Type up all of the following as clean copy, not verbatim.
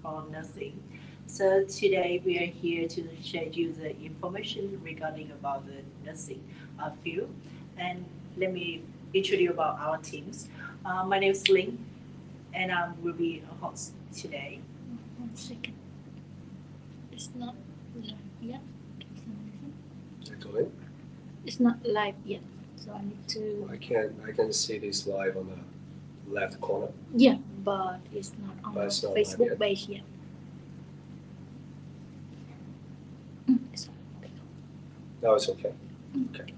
for nursing. So today we are here to share you the information regarding about the nursing field. And let me introduce about our teams. My name is Ling, and I will be a host today. 1 second. It's not live yet. Is it going? It's not live yet, so I need to. I can see this live on the left corner. Yeah, but it's not on But the it's not live Facebook yet. page yet. It's okay. No, it's okay. Okay.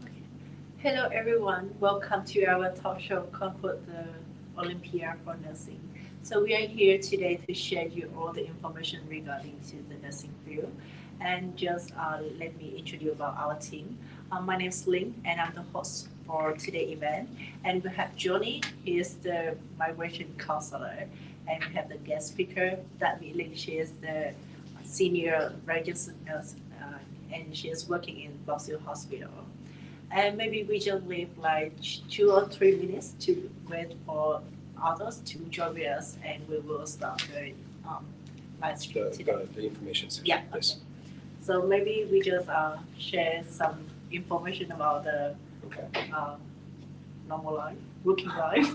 Hello everyone, welcome to our talk show called the OlymPR for nursing. So we are here today to share you all the information regarding to the nursing field. And just let me introduce about our team. My name is Ling, and I'm the host for today's event. And we have Johnny, he is the migration counselor. And we have the guest speaker, that Ling, she is the senior registered nurse, and she is working in Box Hill Hospital. And maybe we just leave like 2 or 3 minutes to wait for others to join with us, and we will start the live stream today. The information section. Yeah. Yes. So maybe we just share some information about the Okay. normal life, working life,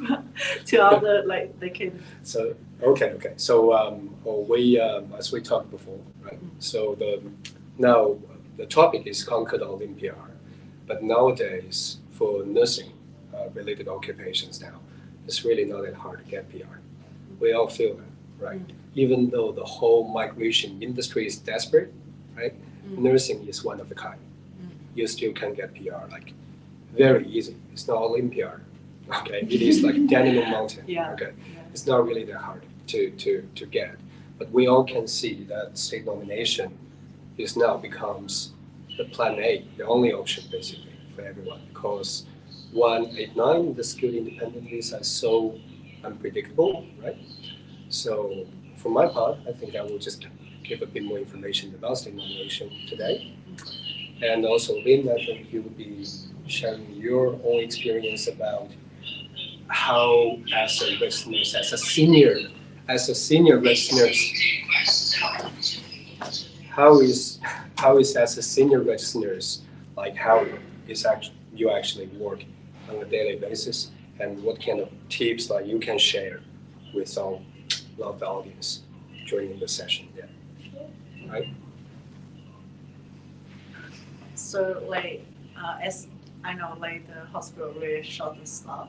to other like they can. So okay. So we as we talked before, right? So now the topic is conquer the OlymPR, but nowadays for nursing related occupations now, it's really not that hard to get PR. We all feel that, right? Even though the whole migration industry is desperate, right? Nursing is one of a kind. You still can get PR, like very easy. It's not OlymPR, okay? It is like Daniel Mountain, Yeah. okay? It's not really that hard to get. But we all can see that state nomination is now becomes the plan A, the only option basically for everyone, because 189, the skilled independent visa is so unpredictable, right? So for my part, I think I will just give a bit more information about state nomination today. And also Lynn, I think you will be sharing your own experience about how as a registered nurse, as a senior registered nurse, how is as a senior registered nurse, like how is you actually work on a daily basis, and what kind of tips like you can share with all of the audience during the session. Yeah. Right. So like as I know, like the hospital really short of staff,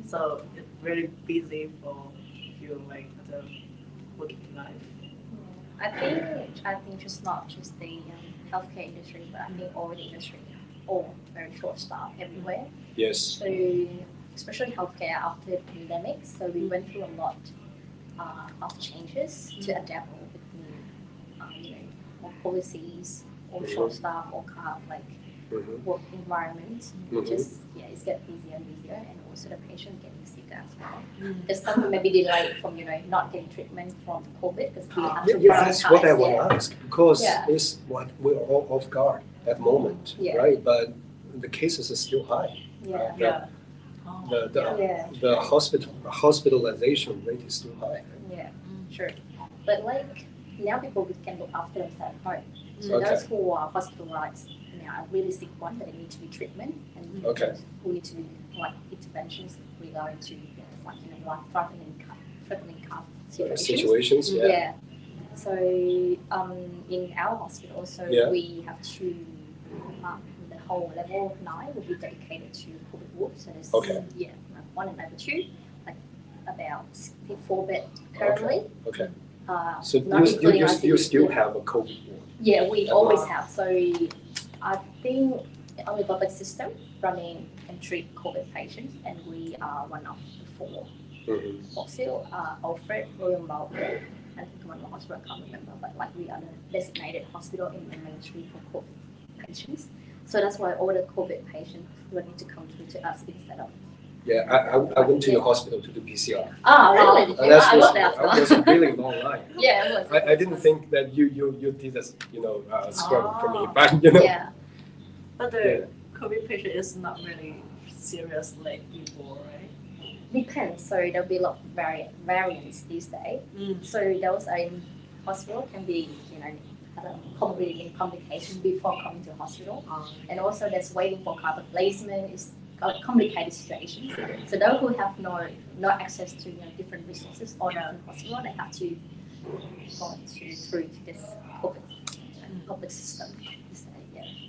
so it's really busy for you like the working life. I think just not just the healthcare industry, but I think all the industry, all very short staff everywhere. Yes. So especially healthcare after the pandemic, so we went through a lot of changes to adapt with new, more policies, or short staff, or like work environment. Just it's getting busier and busier, and also the patient getting sicker as well. There's some maybe delay from not getting treatment from COVID because we have to Yeah, that's what I want to ask, because Yeah. it's what we're all off guard at the moment, right? But the cases are still high. Yeah. Yeah. The hospitalization rate is still high. Yeah, sure. But like now people can look after themselves at home. So Okay. those who are hospitalized now are really sick one that they need to be treatment and who need to be like interventions regarding to life threatening Situations, yeah. Yeah. So in our hospital, so we have to the whole level 9 will be dedicated to COVID wards. So there's like 1 and level 2, like about 4 bed currently. Okay. So you still have a COVID ward? Yeah, we always have. So I think only public system running and treat COVID patients, and we are one of the 4. Box Hill, Alfred, Royal Melbourne, and one more hospital I can't remember, but like we are the designated hospital in the mainstream for COVID patients. So that's why all the COVID patients will need to come through to us instead of. Yeah, I went to the hospital to do PCR. Ah, really? And that I was a really long line. Yeah, it was. I didn't think that you did this, scrub for me, but Yeah. But the COVID patient is not really serious like before, right? Depends. So there'll be a lot of variants these days. So there was a hospital can be, had a comorbidity and complication before coming to hospital. And also there's waiting for car replacement is a complicated situation. So those who have no access to different resources or different hospital, they have to go through to this public system.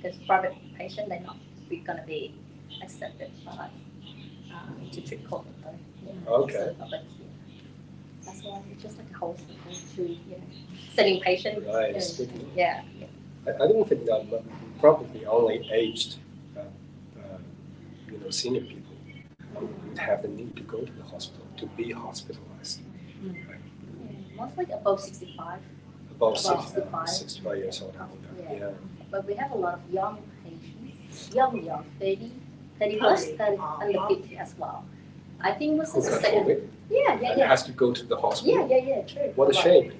Because private patient, they're not gonna be accepted by to treat COVID. Okay. But that's why it's just like a whole cycle to setting patient. Right. Yeah. I don't think that, but probably only aged, senior people would have the need to go to the hospital to be hospitalized. Right? Yeah, most like above 65. About 65. 65 years old. Yeah. But we have a lot of young patients, young, 30 plus, 30 under 50 as well. I think was the second. Yeah. And has to go to the hospital. Yeah, true. What a shame.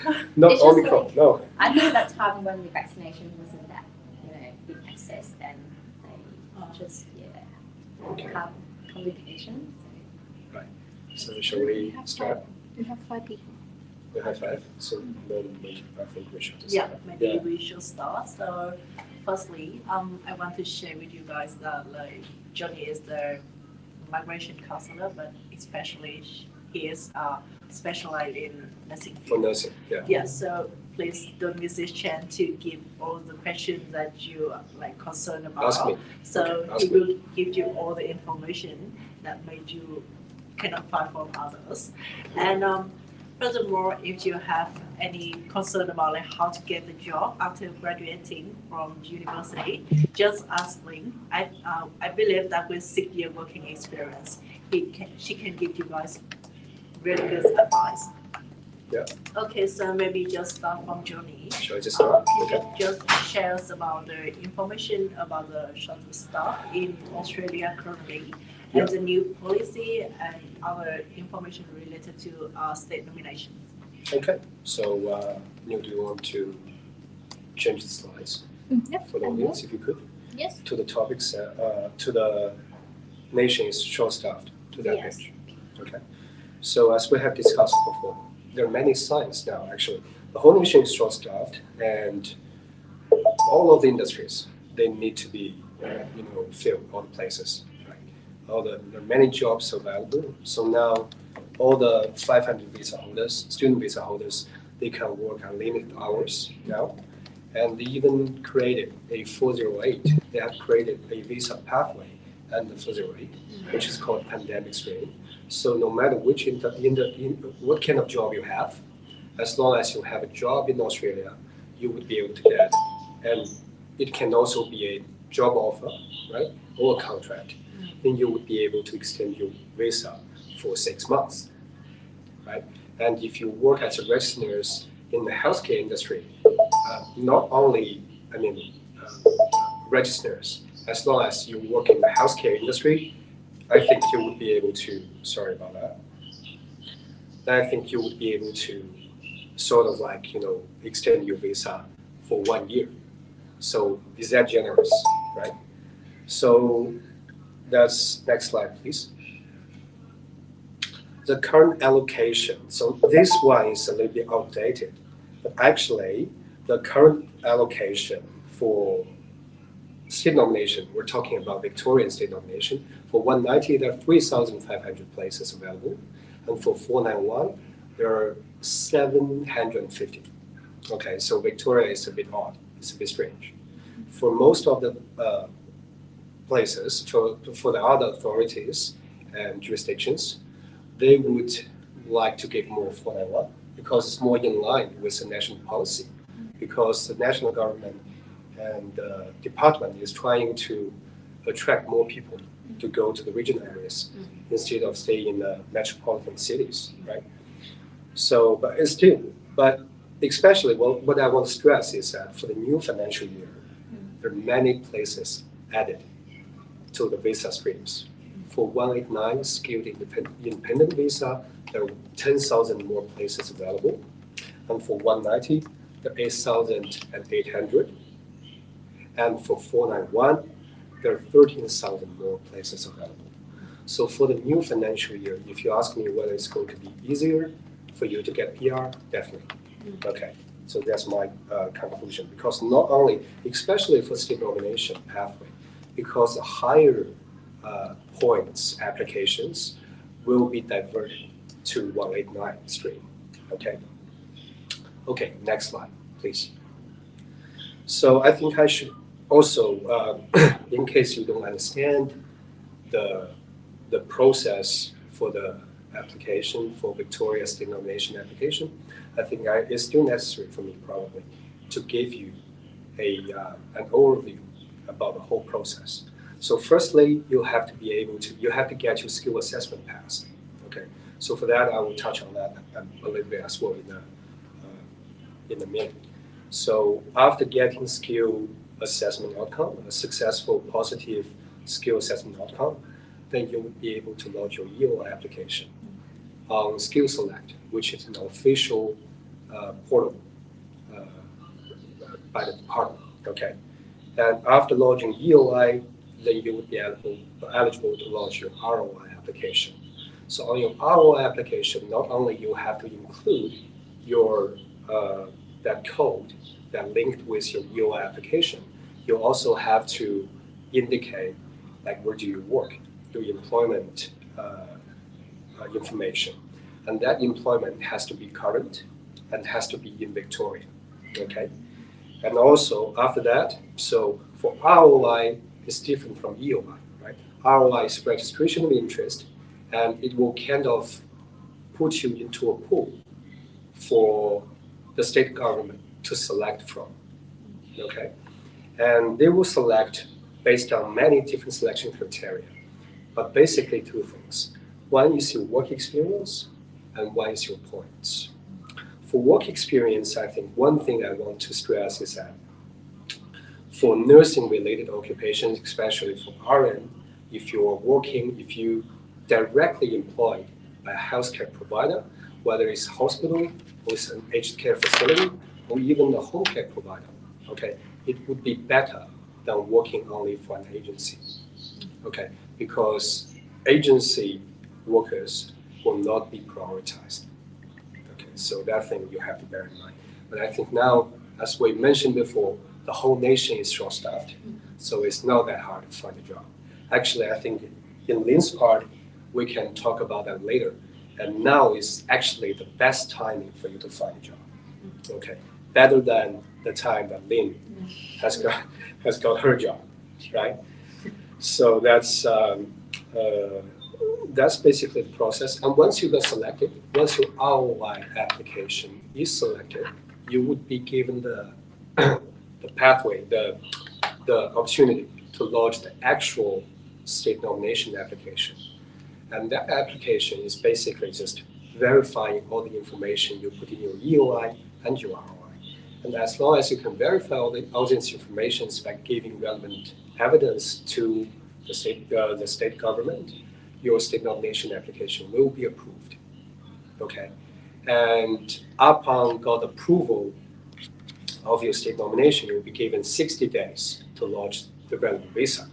Yeah. Not It's only just no. I think that time when the vaccination wasn't that, big access, and they just have complications. Right. So shall we start? We have 5 people. We have 5. So then I think we should start. Yeah, maybe we should start. So firstly, I want to share with you guys that Johnny is the migration counselor, but especially he is specialized in nursing. For nursing, yeah. Yeah, so please don't miss this chance to give all the questions that you are concerned about. Ask me. So Okay, he will give you all the information that made you cannot find from others. And furthermore, if you have any concern about how to get the job after graduating from university, just ask Lynn. I believe that with 6 year working experience, she can give you guys really good advice. Yeah. Okay, so maybe just start from Johnny. Shall I just start? Can Okay. you just share us about the information about the shuttle staff in Australia currently, and the new policy and other information related to state nomination? Okay. So, Neil, do you want to change the slides Yep. for the audience, if you could, Yes. to the topics, to the nation is short-staffed, to that Yes. page. Okay. So, as we have discussed before, there are many signs now, actually. The whole nation is short-staffed, and all of the industries, they need to be, filled, all the places, right? There are many jobs available. So now, all the 500 visa holders, student visa holders, they can work unlimited hours now. And they even created a 408. They have created a visa pathway under 408, which is called pandemic screening. So no matter which what kind of job you have, as long as you have a job in Australia, you would be able to get, and it can also be a job offer, right, or a contract. Then you would be able to extend your visa for 6 months, right? And if you work as a registered nurse in the healthcare industry, not only, registered nurse, as long as you work in the healthcare industry, I think you would be able to, sorry about that. I think you would be able to sort of extend your visa for 1 year. So is that generous, right? So that's, next slide, please. The current allocation. So this one is a little bit outdated, but actually the current allocation for state nomination, we're talking about Victorian state nomination. For 190, there are 3,500 places available. And for 491, there are 750. Okay, so Victoria is a bit odd. It's a bit strange. For most of the places, for the other authorities and jurisdictions, they would like to give more 491 because it's more in line with the national policy. Because the national government and the department is trying to attract more people to go to the regional areas instead of staying in the metropolitan cities, right? So, but especially what I want to stress is that for the new financial year, there are many places added to the visa streams. For 189 skilled independent visa, there are 10,000 more places available. And for 190, there are 8,800. And for 491, there are 13,000 more places available. So for the new financial year, if you ask me whether it's going to be easier for you to get PR, definitely. Okay, so that's my conclusion. Because not only, especially for state nomination pathway, because the higher points applications will be diverted to 189 stream. Okay. Okay, next slide, please. So I think I should also, in case you don't understand the process for the application for Victoria state nomination application, I think it's still necessary for me probably to give you an overview about the whole process. So firstly, you have to get your skill assessment passed. Okay, so for that I will touch on that a little bit as well in a minute. So after getting skill assessment outcome, a successful positive skill assessment outcome, then you will be able to lodge your EOI application on Skill Select, which is an official portal by the department. Okay, and after lodging EOI, then you would be eligible to lodge your ROI application. So on your ROI application, not only you have to include your that code that linked with your EOI application, you also have to indicate like where do you work, your employment information, and that employment has to be current and has to be in Victoria. Okay, and also after that, so for ROI, it's different from EOI, right? ROI is registration of interest, and it will kind of put you into a pool for the state government to select from. Okay, and they will select based on many different selection criteria, but basically two things. One is your work experience, and one is your points. For work experience, I think one thing I want to stress is that for nursing-related occupations, especially for RN, if you directly employed by a healthcare provider, whether it's a hospital or it's an aged care facility or even a home care provider, okay, it would be better than working only for an agency, okay, because agency workers will not be prioritized. Okay, so that thing you have to bear in mind. But I think now, as we mentioned before, the whole nation is short-staffed, so it's not that hard to find a job. Actually, I think in Lin's part, we can talk about that later. And now is actually the best timing for you to find a job. Okay, better than the time that Lin has got her job, right? So that's basically the process. And once you get selected, once your ROI application is selected, you would be given the pathway, the opportunity to lodge the actual state nomination application. And that application is basically just verifying all the information you put in your EOI and your ROI. And as long as you can verify all this information by giving relevant evidence to the state government, your state nomination application will be approved. Okay, and upon God approval of your state nomination, you will be given 60 days to lodge the relevant visa.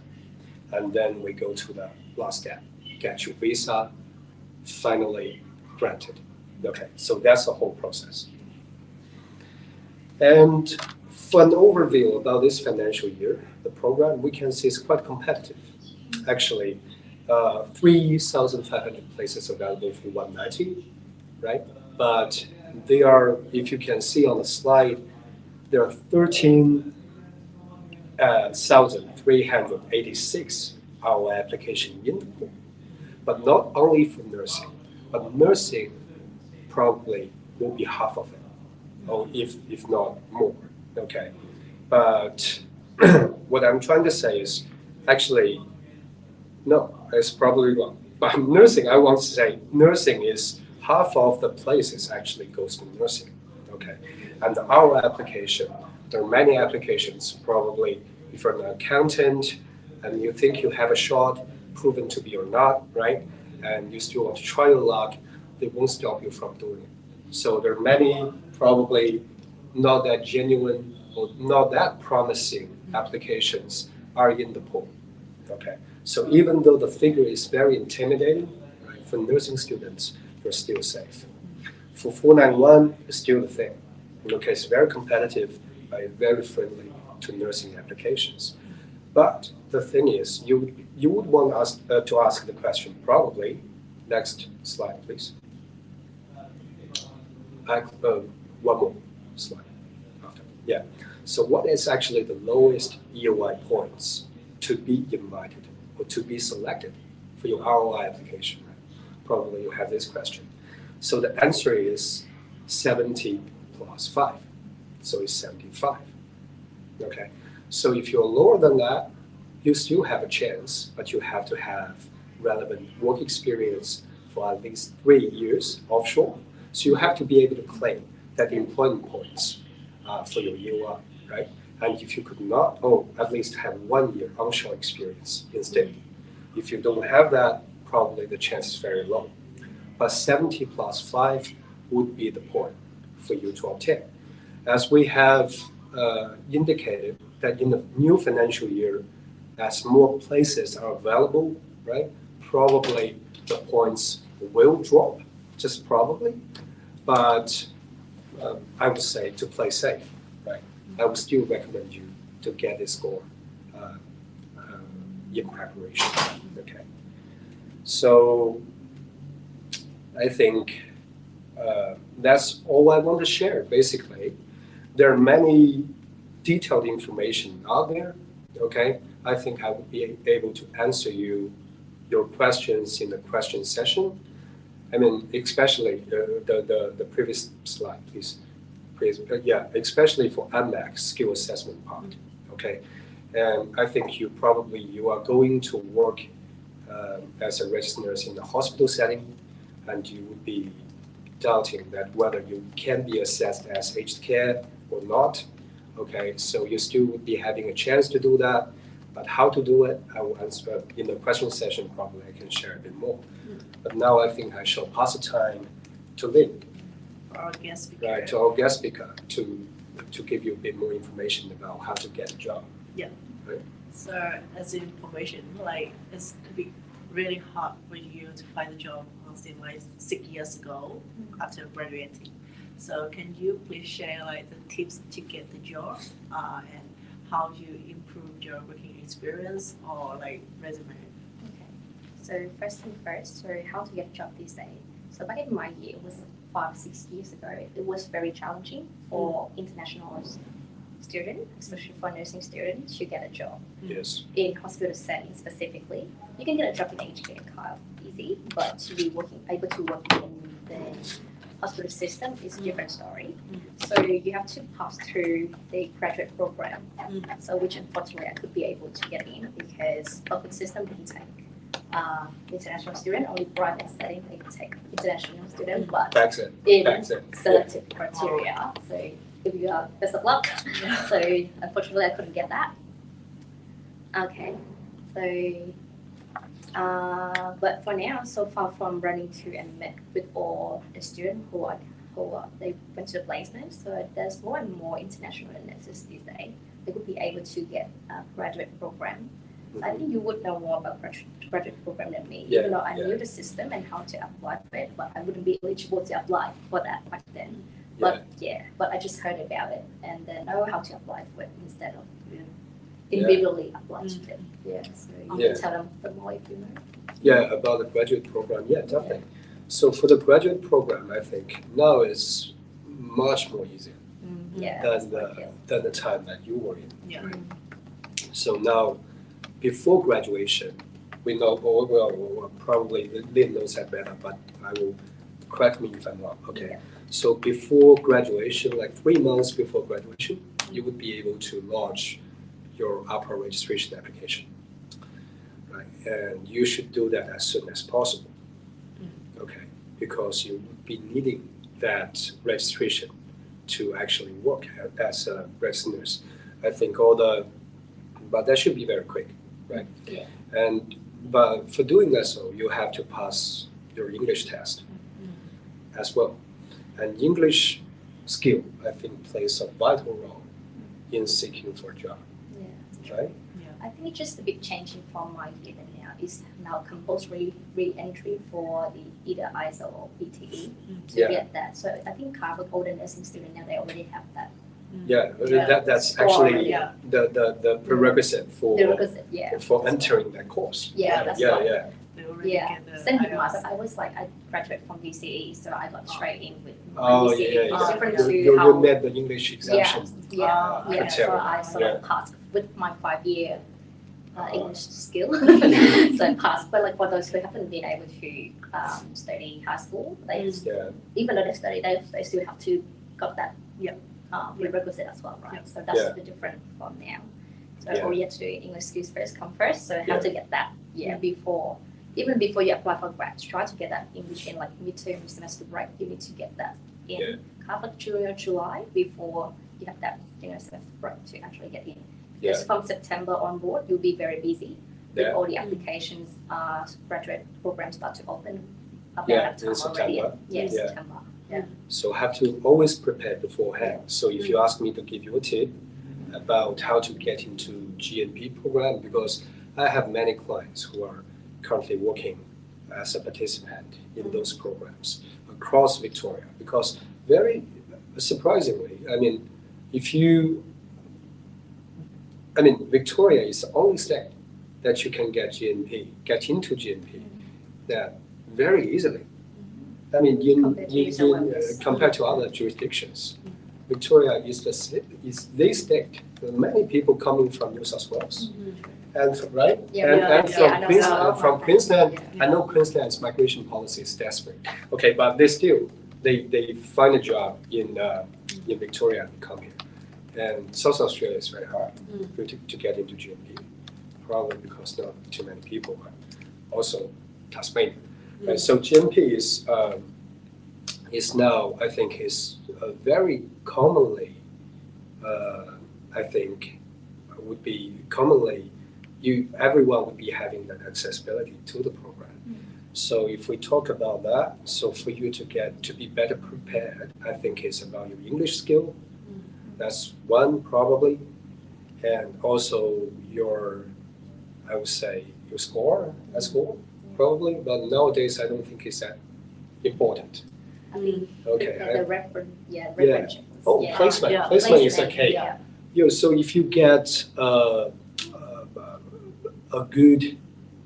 And then we go to the last step, get your visa finally granted. Okay, so that's the whole process. And for an overview about this financial year, the program, we can see it's quite competitive. Actually, 3,500 places available for 190, right? But they are, if you can see on the slide, there are 13,386 our application in the pool. But not only for nursing, but nursing probably will be half of it, or if not more, okay? But what I'm trying to say is, actually, no, it's probably wrong. But nursing, I want to say, nursing is half of the places actually goes to nursing, okay? And our application, there are many applications, probably if you're an accountant and you think you have a shot, proven to be or not, right? And you still want to try your luck, they won't stop you from doing it. So there are many probably not that genuine or not that promising applications are in the pool, okay? So even though the figure is very intimidating, right, for nursing students, you're still safe. For 491, it's still the thing. Okay, it's very competitive, very friendly to nursing applications. But the thing is, you would want us to ask the question probably. Next slide, please. One more slide after. Yeah. So what is actually the lowest EOI points to be invited or to be selected for your ROI application? Probably you have this question. So the answer is 70 plus 5. So it's 75. Okay. So if you're lower than that, you still have a chance, but you have to have relevant work experience for at least 3 years offshore. So you have to be able to claim that the employment points for your EOI, right? And if you could not, at least have 1 year onshore experience instead. If you don't have that, probably the chance is very low. But 70 plus 5 would be the point for you to obtain. As we have indicated that in the new financial year, as more places are available, right, probably the points will drop, just probably. But I would say to play safe, right? I would still recommend you to get this score in preparation, okay? So I think that's all I want to share, basically. There are many detailed information out there, okay? I think I would be able to answer your questions in the question session. I mean, especially the previous slide, please. Yeah, especially for NMAC skill assessment part, okay? And I think you are going to work as a registered nurse in the hospital setting, and you would be doubting that whether you can be assessed as aged care or not. Okay, so you still would be having a chance to do that, but how to do it, I will answer in the question session. Probably I can share a bit more. But now I think I shall pass the time to Lynn, our guest speaker. right, to our guest speaker, to give you a bit more information about how to get a job. Yeah. Right? So as information, like it could be really hard for you to find a job, say like 6 years ago after graduating. So can you please share like the tips to get the job and how you improve your working experience or like resume? Okay. So first thing first, so how to get a job these days. So back in my year, it was 5-6 years ago, it was very challenging for international students, especially for nursing students, to get a job. Yes. In hospital setting specifically. You can get a job in aged care kind of easy, but to be able to work in the hospital system is a different story. So you have to pass through the graduate program. So which unfortunately I could be able to get in because public system didn't take international student, only private setting they could take international student, but in selective criteria. So if you are best of luck. So unfortunately I couldn't get that. Okay, so but for now, so far from running to and met with all the students who they went to the placement, so there's more and more international nurses these days. They could be able to get a graduate program. So I think you would know more about graduate program than me, even though I knew the system and how to apply for it, but I wouldn't be eligible to apply for that back then. But but I just heard about it and then know how to apply for it instead of individually apply to them. So you can tell them more if you know. Yeah, about the graduate program, definitely. So for the graduate program, I think now it's much more easier than the time that you were in. Right? So now, before graduation, we know, well, probably Lynn knows that better, but I will correct me if I'm wrong. Okay. So before graduation, like 3 months before graduation, you would be able to launch your upper registration application, right? And you should do that as soon as possible, okay? Because you would be needing that registration to actually work as a registered nurse. I think but that should be very quick, right? Yeah. But for doing that, so you have to pass your English test as well. And English skill, I think, plays a vital role in seeking for a job. Right? I think it's just a big changing from my year now. It's now compulsory re-entry for the either ISO or PTE to get that. So I think Harvard older nursing students now they already have that. That's actually the prerequisite for entering that course. Same with myself. I was like, I graduated from VCE, so I got straight in with VCE. It's different to how you met the English exemption. So I sort of passed with my 5-year English skill. So I passed. But like for those who haven't been able to study high school, they even though they study, they still have to got that prerequisite as well, right? So that's the difference from now. So all you have to do English skills first come first. So how to get that even before you apply for grad, try to get that English in like midterm semester break. You need to get that in covered June or July before you have that semester break to actually get in. Because from September onward, you'll be very busy with all the applications. Graduate programs start to open about that time already. September. So have to always prepare beforehand. So if you ask me to give you a tip about how to get into GNP program, because I have many clients who are currently working as a participant in those programs across Victoria, because very surprisingly, Victoria is the only state that you can get into GNP that very easily. Compared to other jurisdictions, Victoria is the state. Many people coming from New South Wales, and from Queensland. I know Queensland's migration policy is desperate. Okay, but they find a job in Victoria and come here. And South Australia is very hard to get into GNP, probably because not too many people, but also Tasmania. Right? So GNP is now, I think, is very commonly, everyone would be having that accessibility to the program. So if we talk about that, so for you to be better prepared, I think it's about your English skill. That's one probably, and also your score at school probably. But nowadays I don't think it's that important. I think the reference. Placement is okay. So if you get a good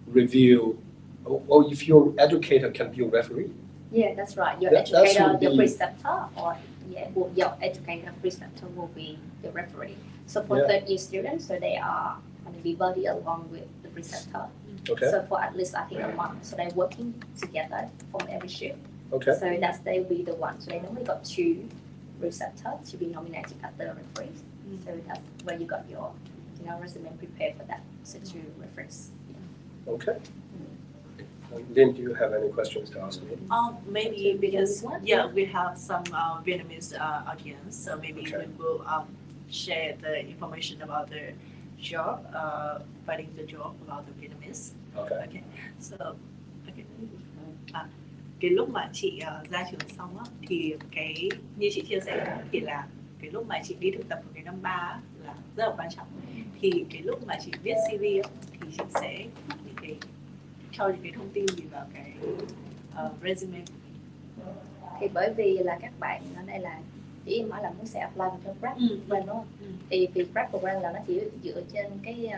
review, or if your educator can be a referee. Yeah, that's right. Your educator, your preceptor, or your educator preceptor will be the referee. So for third-year students, so they are going to be buddy along with the preceptor. Okay. So for at least I think a month, so they're working together from every shift. Okay. So they'll be the one. So they normally got 2 preceptors to be nominated as the referees. So that's where you got your resume prepared for that. So to reference. Okay. Lynn, do you have any questions to ask me? Maybe because we have some Vietnamese audience, so maybe we will share the information about the job, finding the job about the Vietnamese. Okay. So cái lúc mà chị ra trường xong á, thì cái như chị chia sẻ thì là cái lúc mà chị đi thực tập ở cái năm 3 là rất là quan trọng. Thì cái lúc mà chị viết CV á, thì chị sẽ cho những cái thông tin gì vào cái resume. Thì bởi vì là các bạn ở đây là ý em nói là muốn sẽ apply cho grad program đúng không? Thì vì grad program là nó chỉ dựa trên cái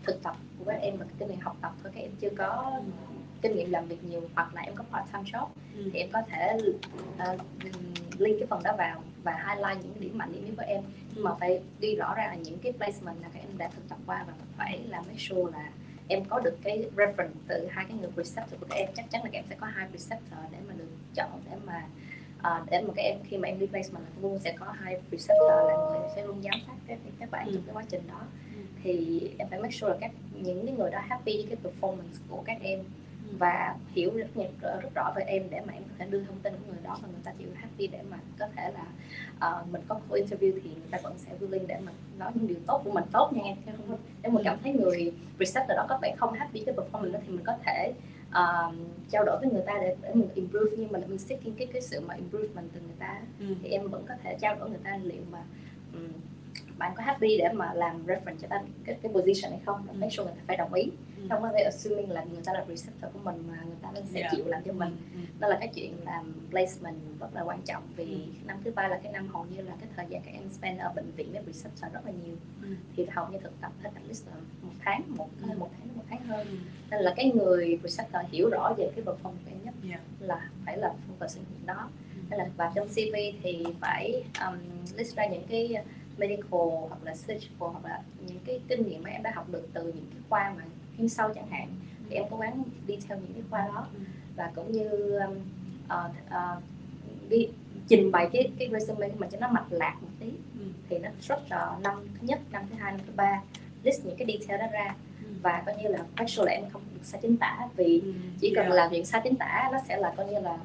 thực tập của các em và kinh nghiệm học tập thôi, các em chưa có kinh nghiệm làm việc nhiều, hoặc là em có part-time job thì em có thể link cái phần đó vào và highlight những cái điểm mạnh điểm yếu của em, nhưng mà phải đi rõ ra là những cái placement là các em đã thực tập qua, và phải là make sure là em có được cái reference từ 2 cái người preceptor của các em. Chắc chắn là các em sẽ có 2 preceptor để mà được chọn, để mà các em khi mà em đi placement là luôn sẽ có 2 preceptor là người sẽ luôn giám sát các bạn trong cái quá trình đó. Thì em phải make sure là những cái người đó happy với cái performance của các em và hiểu rất rõ về em, để mà em có thể đưa thông tin của người đó và người ta chịu happy, để mà có thể là mình có cuộc interview thì người ta vẫn sẽ willing để mà nói những điều tốt của mình tốt nha em. Nếu mà cảm thấy người preceptor đó có vẻ không happy cái performance đó thì mình có thể trao đổi với người ta để mình improve, nhưng mà mình seeking cái sự mà improvement từ người ta thì em vẫn có thể trao đổi người ta liệu mà bạn có happy để mà làm reference cho cái position hay không, make sure người ta phải đồng ý. Không có thể assuming là người ta là receptor của mình mà người ta sẽ chịu làm cho mình. Đó là cái chuyện làm placement rất là quan trọng, vì năm thứ 3 là cái năm hầu như là cái thời gian các em spend ở bệnh viện với receptor rất là nhiều. Thì hầu như thực tập hết at least là một tháng hơn. Nên là cái người receptor hiểu rõ về cái performance của em nhất là phải là focus chuyện đó. Nên là và trong CV thì phải list ra những cái medical hoặc là surgical hoặc là những cái kinh nghiệm mà em đã học được từ những cái khoa mà chuyên sâu chẳng hạn, thì em cố gắng đi theo những cái khoa đó, và cũng như đi trình bày cái resume của mình cho nó mạch lạc một tí. Thì nó structure năm thứ nhất, năm thứ hai, năm thứ ba, list những cái detail đó ra, và coi như là make sure là em không được sai chính tả, vì chỉ cần làm chuyện sai chính tả nó sẽ là coi như là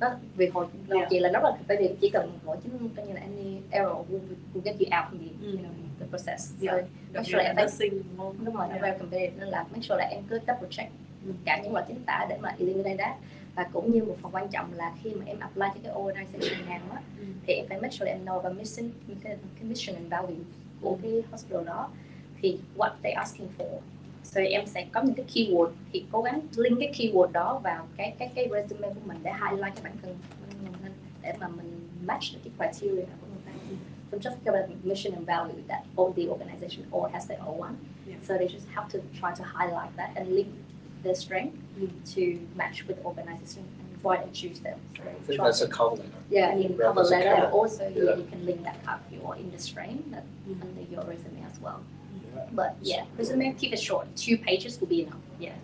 nó vì hồi đầu chị là rất là bởi vì chỉ cần mỗi chính coi như là any error will get you out in the process. So make sure là em phải đúng rồi, nó very competitive, nên là make sure là em cứ double check cả những loại chính tả để mà eliminate that. Và cũng như một phần quan trọng là khi mà em apply cho cái organization nào á, thì em phải make sure là em know about cái mission and value của cái hospital đó, thì what they asking for. So em sẽ có những cái keyword, thì cố gắng link cái keyword đó vào cái resume của mình để highlight cái bản thân mình, để mà mình match cái criteria của người ta. So just about mission and value that all the organization all has their own one. So they just have to try to highlight that and link their strength to match with the organization and why they choose them. So I think that's a cover letter. Yeah, in cover letter also you can link that up your industry that under your resume as well. But resume, keep it short. 2 pages will be enough. Yeah,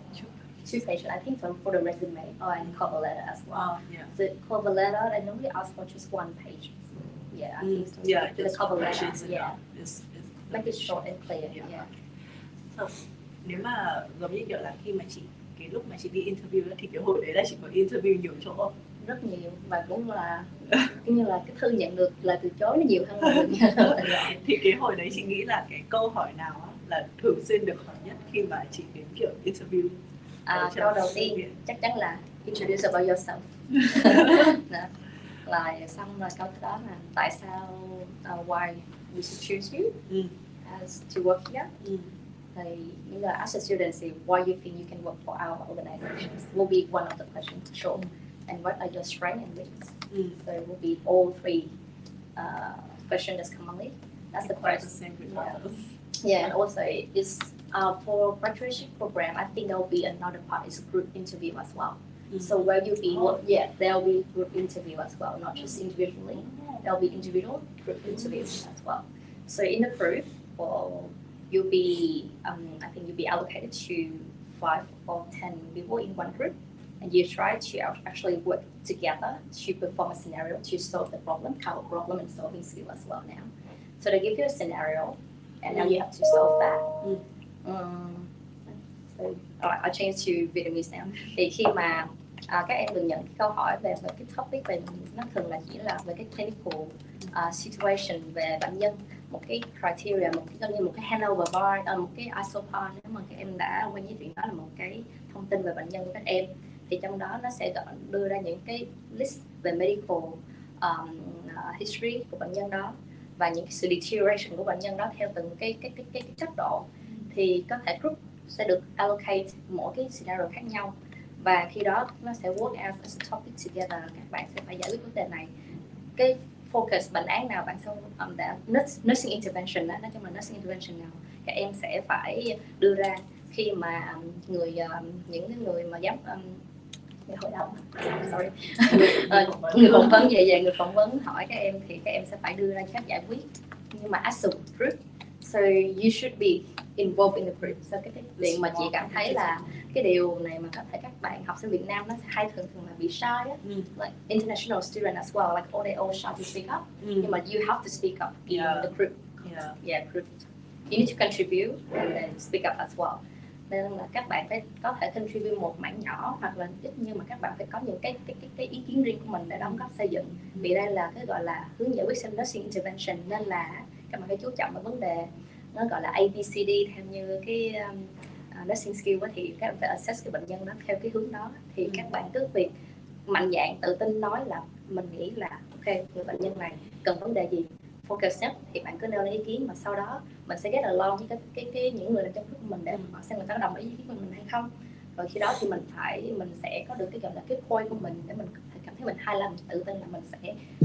2 pages. I think for the resume and cover letter as well. The cover letter, I normally ask for just 1 page. Yeah, I think so. The cover letter. Make it short and clear. So, nếu mà giống như kiểu là khi mà cái lúc mà chị đi interview đó, thì cái hồi đấy là chị có interview nhiều chỗ không? Rất nhiều, và cũng là như là cái thư nhận được là từ chối nó nhiều hơn là được. Thì cái hồi đấy chị nghĩ là cái câu hỏi nào là thường xuyên được hỏi nhất khi mà chị đến kiểu interview? Câu đầu tiên chắc chắn là introduce about yourself. Là xong rồi câu thứ đó là tại sao why we should choose you as to work here. Thì như là as a student, why you think you can work for our organizations will be one of the questions for sure. And what are your strengths and weaknesses? So it will be all 3 questions that's commonly. That's the first. And also it's for graduation program. I think there will be another part is group interview as well. So where you'll be there will be group interview as well, not just individually. There will be individual group interviews as well. So in the group, you'll be I think you'll be allocated to 5 or 10 people in one group. And you try to actually work together to perform a scenario to solve the problem, have a problem and solving skill as well now. So they give you a scenario, and now you have to solve that. So I'll change to Vietnamese now. Thì khi mà các em được nhận cái câu hỏi về cái topic về nó thường là chỉ là về cái clinical situation về bệnh nhân, một cái criteria, một cái handover bar, một cái isopar. Nếu mà các em đã quen với chuyện đó là một cái thông tin về bệnh nhân của các em, thì trong đó nó sẽ đưa ra những cái list về medical history của bệnh nhân đó và những cái sự deterioration của bệnh nhân đó theo từng cái cấp độ. Thì có thể group sẽ được allocate mỗi cái scenario khác nhau, và khi đó nó sẽ work out as a topic together. Các bạn sẽ phải giải quyết vấn đề này. Cái focus bệnh án nào bạn sẽ nursing intervention đó, nói chung là nursing intervention nào các em sẽ phải đưa ra khi mà những cái người mà dám hội đồng người phỏng vấn người phỏng vấn hỏi các em, thì các em sẽ phải đưa ra cách giải quyết, nhưng mà as a group, so you should be involved in the group. So cái chuyện mà chị cảm thấy là cái điều này mà có thể các bạn học sinh Việt Nam nó hay thường là bị shy á, like international student as well, like they all shy to speak up, nhưng mà you have to speak up in the group. Group. You need to contribute and then speak up as well. Nên là các bạn phải có thể contribute một mảng nhỏ, hoặc là ít, nhưng mà các bạn phải có những cái ý kiến riêng của mình để đóng góp xây dựng. Vì đây là cái gọi là hướng giải quyết nursing intervention, nên là các bạn phải chú trọng vào vấn đề nó gọi là ABCD theo như cái nursing skill đó, thì các bạn phải assess cái bệnh nhân đó theo cái hướng đó. Thì các bạn cứ việc mạnh dạn tự tin nói là mình nghĩ là ok, người bệnh nhân này cần vấn đề gì, focus nhé, thì bạn cứ nêu lên ý kiến mà sau đó mình sẽ get along với cái những người làm trong group của mình để họ xem người ta có đồng ý với ý kiến của mình hay không. Rồi khi đó thì mình sẽ có được cái gọi là cái point của mình để mình cảm thấy mình highlight, mình tự tin là mình sẽ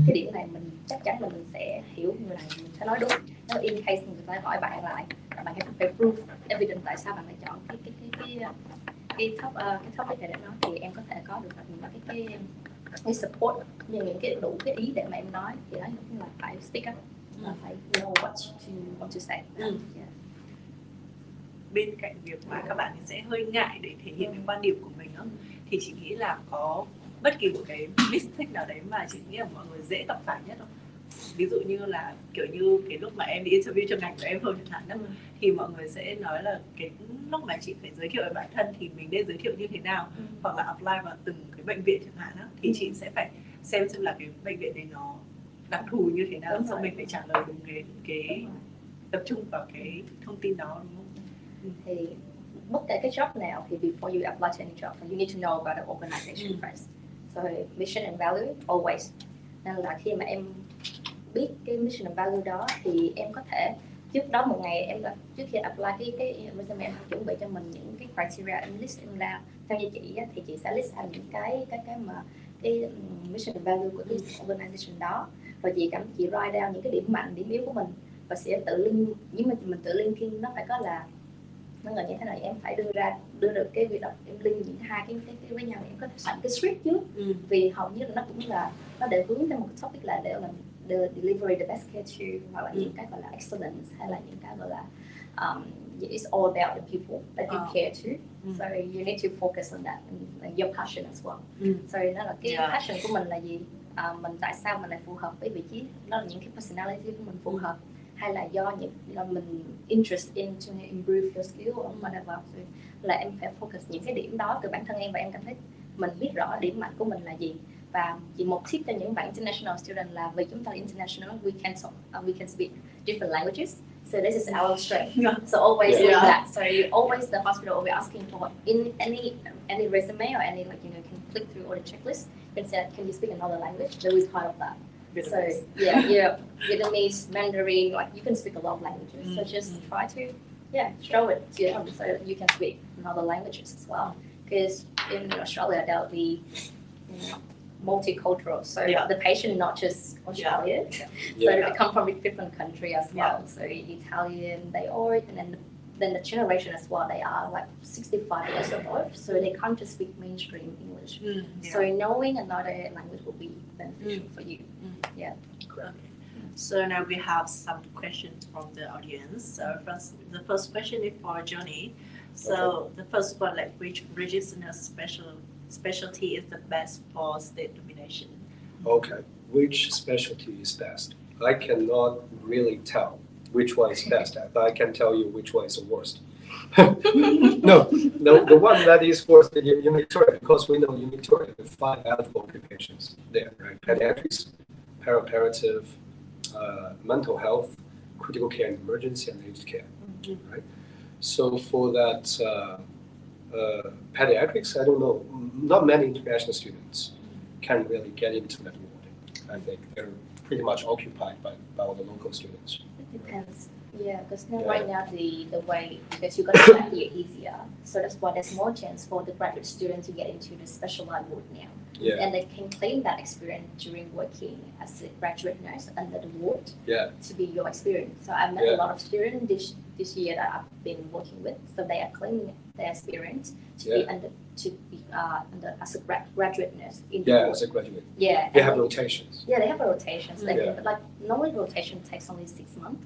cái điểm này mình chắc chắn là mình sẽ hiểu người này, mình sẽ nói đúng. Nếu in case người ta hỏi bạn lại, bạn phải proof evidence tại sao bạn lại chọn cái topic này để nói, thì em có thể có được cái support như những cái đủ cái ý để mà em nói, thì đó cũng là phải speak up, là phải know what to say. Yeah. Bên cạnh việc mà các bạn sẽ hơi ngại để thể hiện cái quan điểm của mình đó, thì chị nghĩ là có bất kỳ một cái mistake nào đấy mà chị nghĩ là mọi người dễ gặp phải nhất không? Ví dụ như là kiểu như cái lúc mà em đi interview cho ngành của em thôi chẳng hạn đó, thì mọi người sẽ nói là cái lúc mà chị phải giới thiệu về bản thân thì mình nên giới thiệu như thế nào, hoặc là apply vào từng cái bệnh viện chẳng hạn đó, thì chị sẽ phải xem là cái bệnh viện đấy nó đặc thù như thế nào, xong mình phải trả lời đúng cái tập trung vào cái thông tin đó, đúng không? Thì bất kể cái job nào thì before you apply to any job, you need to know about the organization first. So mission and value always. Nên là khi mà em biết cái mission and value đó thì em có thể trước đó một ngày em trước khi apply cái resume, em chuẩn bị cho mình những cái criteria, em list em ra. Theo như chị thì chị sẽ list ra những cái mà cái mission and value của cái organization đó, rồi chị write down những cái điểm mạnh, điểm yếu của mình, và sẽ tự link. Nhưng mà mình tự linking nó phải có là nó là như thế này, em phải đưa được cái việc đọc, em link những hai cái với nhau, em có thể soạn cái script trước, vì hầu như là nó cũng là nó để hướng tới một cái topic là để làm delivery the best care to, hoặc là những cái gọi là excellence, hay là những cái gọi là it's all about the people that you care to. So you need to focus on that and your passion as well. So nó là cái passion của mình là gì, mình tại sao mình lại phù hợp với vị trí, nó là những cái personality của mình phù hợp, hay là do mình interest in to improve your skill or whatever. So là em phải focus những cái điểm đó từ bản thân em, và em cảm thấy mình biết rõ điểm mạnh của mình là gì. Và chỉ một tip cho những bạn international student là vì chúng ta international, we can speak different languages. So this is our strength. So always do that. So always the hospital will be asking for in any resume or any can click through all the checklist and say, can you speak another language? There is part of that. So Vietnamese, Mandarin, like you can speak a lot of languages. So just try to show it to them so that you can speak another languages as well. Because in Australia they'll be multicultural. So the patient not just Australian. So they come from a different country as well. So Italian, they all, and then the generation as well, they are like 65 years old, so they can't just speak mainstream English. So knowing another language will be beneficial for you. Okay. So now we have some questions from the audience. So the first question is for Johnny. So the first one, like which registered specialty is the best for state domination? Okay, which specialty is best? I cannot really tell which one is best, but I can tell you which one is the worst. No, the one that is worst is unitary, because we know unitary, the 5 eligible occupations there, right? Pediatrics, perioperative, mental health, critical care and emergency, and aged care, right? So for that pediatrics, I don't know, not many international students can really get into that ward. I think they're pretty much occupied by all the local students. It depends. Yeah, because right now the way, because you got to start here easier, so that's why there's more chance for the graduate students to get into the specialized ward now. And they can claim that experience during working as a graduate nurse under the ward to be your experience. So I met a lot of students this year that I've been working with, so they are claiming their experience to be under as a graduate nurse in the ward. As a graduate. They have rotations. They have rotations. Like normally rotation takes only 6 months.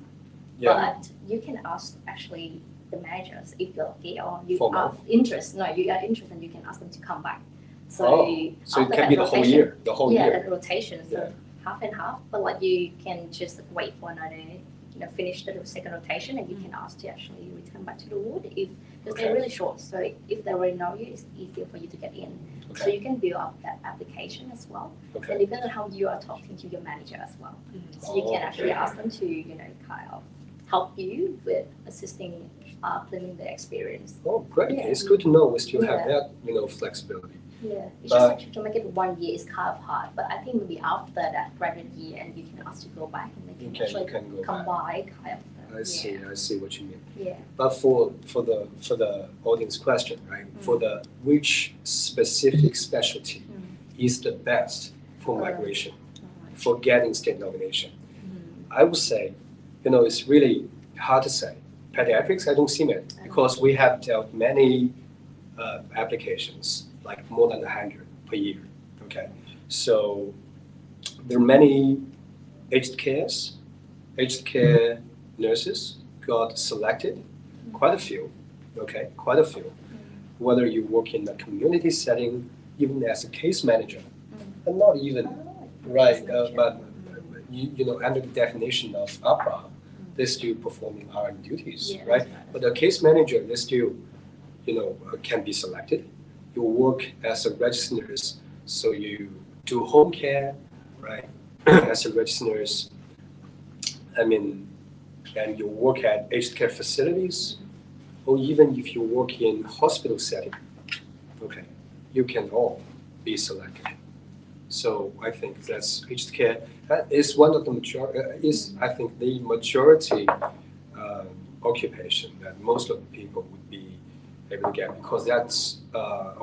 But you can ask actually the managers if you're okay or you are interested. No, you are interested, and you can ask them to come back. So it can be the whole year. The whole year. The rotation, so half and half. But like you can just wait for another, finish the second rotation, and you can ask to actually return back to the ward because they're really short. So if they already know you, it's easier for you to get in. So you can build up that application as well. And depending on how you are talking to your manager as well. So you can actually ask them to, kind of help you with assisting claiming the experience. Oh, great! It's good to know we still have that, flexibility. Yeah, it's But- just actually to make it 1 year is kind of hard, but I think maybe after that graduate year and you can ask to go back and they You can can actually go back. combine kind of. I see what you mean. Yeah. But for the audience question, right? For the which specific specialty is the best for migration, for getting state nomination? I would say, it's really hard to say. Pediatrics, I don't see many because we have dealt many applications, like more than 100 per year. Okay, so there are many aged care nurses got selected, quite a few. Okay, quite a few. Whether you work in a community setting, even as a case manager, and not even right, but under the definition of APRA, they're still performing RN duties, right? But the case manager, they still, can be selected. You work as a registered nurse, so you do home care, right? As a registered nurse, and you work at aged care facilities, or even if you work in hospital setting, okay, you can all be selected. So I think that's aged care. That is one of the I think the majority occupation that most of the people would be able to get, because that's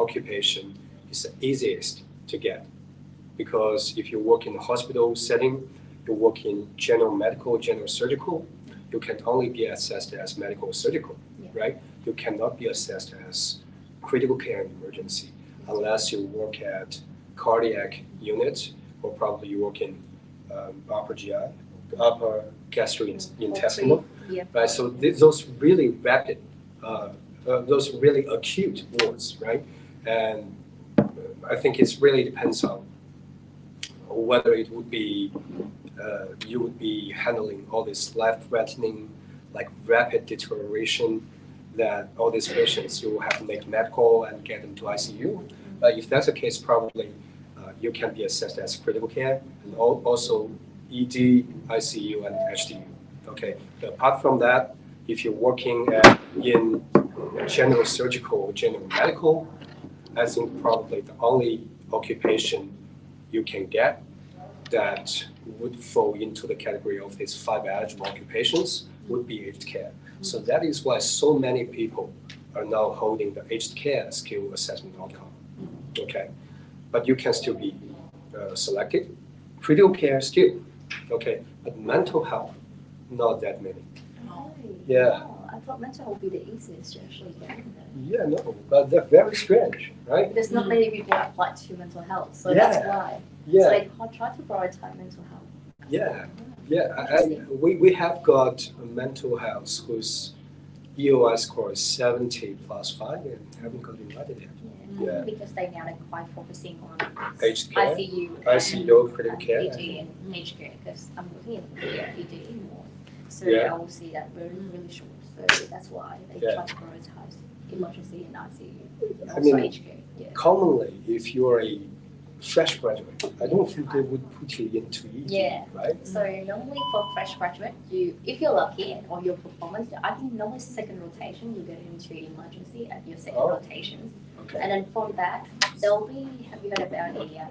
occupation is the easiest to get. Because if you work in a hospital setting, you work in general medical, general surgical, you can only be assessed as medical or surgical, right? You cannot be assessed as critical care and emergency unless you work at cardiac unit, or probably you work in upper GI, upper gastrointestinal, right? So those really rapid, those really acute wards, right? And I think it really depends on whether it would be, you would be handling all this life-threatening, like rapid deterioration, that all these patients, you will have to make medical and get them to ICU. But if that's the case, probably you can be assessed as critical care, and also ED, ICU, and HDU. Okay. But apart from that, if you're working in general surgical, general medical, I think probably the only occupation you can get that would fall into the category of these 5 eligible occupations would be aged care. So that is why so many people are now holding the aged care skill assessment outcome. Okay, but you can still be selected. Critical care still, okay, but mental health, not that many. Yeah. Oh, I thought mental health would be the easiest to actually get. Yeah, no, but they're very strange, right? There's not many people apply to mental health, so that's why. Yeah. So they try to prioritize mental health. Yeah. We have got a mental health whose EOI score is 70 + 5 and haven't got invited yet. Yeah. Because they now are quite focusing on Aged care, ICU, critical care, ED and aged care, because I'm looking at the ED more. So Yeah. I will see that really short. So that's why they try to prioritize emergency and ICU. And also aged care. Yeah. Commonly, if you're a fresh graduate, I don't think they would put you into ED, right? So normally for fresh graduate, if you're lucky or your performance, I think normally second rotation you get into emergency at your second rotations. Okay. And then from that, there'll be, have you heard about a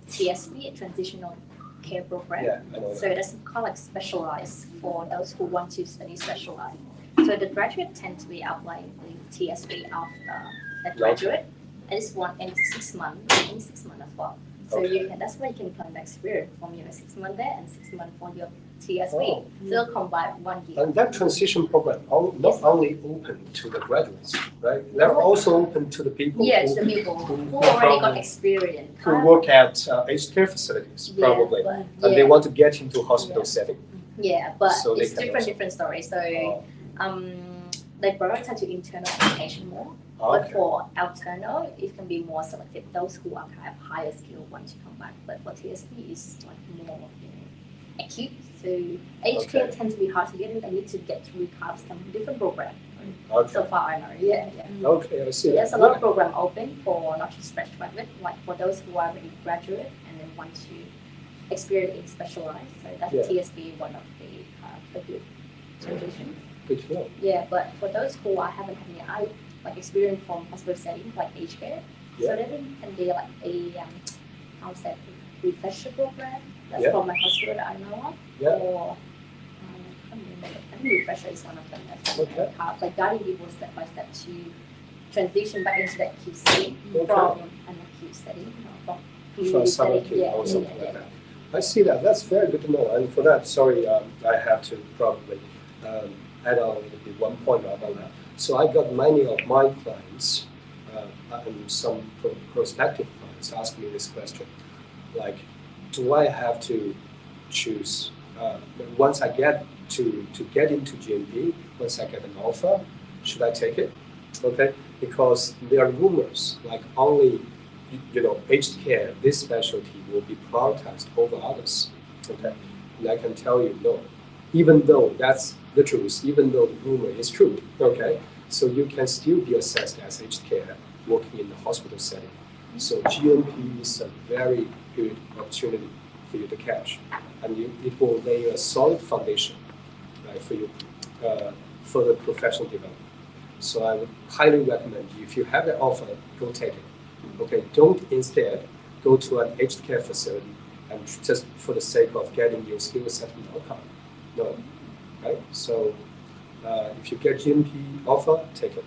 TSP, a transitional care program? Yeah, I know So that's kind of like specialized for those who want to study specialized. So the graduate tend to be applying the TSP after that graduate. And it's 6 months, in 6 months as well. So that's why you can claim the experience from your 6 months there and 6 months for your TSP. So they'll combine 1 year. And that transition program not only open to the graduates, right? They're also open to the people to the people who already got experience. who work at aged care facilities, probably, and they want to get into hospital setting. Yeah, but So it's they can different stories. So they prioritize to internal application more. Okay. But for alternate, it can be more selective. Those who are have higher skill want to come back. But for TSP, it's like more acute. So aged care tends to be hard to get in. They need to get through some different program. So far, I know. Yeah. Okay, I see. There's a lot of program open for not just fresh graduate, like for those who are already graduate and then want to experience in specialized. So that's TSP, one of the good transitions. Good to know. Yeah, but for those who haven't had any experience from hospital setting, like aged care, Yeah. So there can be like a how's that refresher program that's Yeah. from my hospital that I know of, Yeah. or I can't remember. I think refresher is one of them. That's Okay. like guiding people step by step to transition back into that acute setting Okay. from an acute setting, from For community some setting. kid or something like that. I see that. That's very good to know. And for that, sorry, I have to probably add on a little bit one point about that. So I got many of my clients and some prospective clients ask me this question, like, do I have to choose once I get to get into GMP, once I get an offer, should I take it? Okay, because there are rumors like only aged care, this specialty will be prioritized over others. Okay, and I can tell you no, even though that's the truth, even though the rumor is true. Okay, so you can still be assessed as aged care working in the hospital setting. So GMP is a very good opportunity for you to catch, and it will lay a solid foundation, right, for you further professional development. So I would highly recommend you, if you have an offer, go take it. Okay, don't instead go to an aged care facility and just for the sake of getting your skill assessment outcome. No, right? So if you get GMP offer, take it.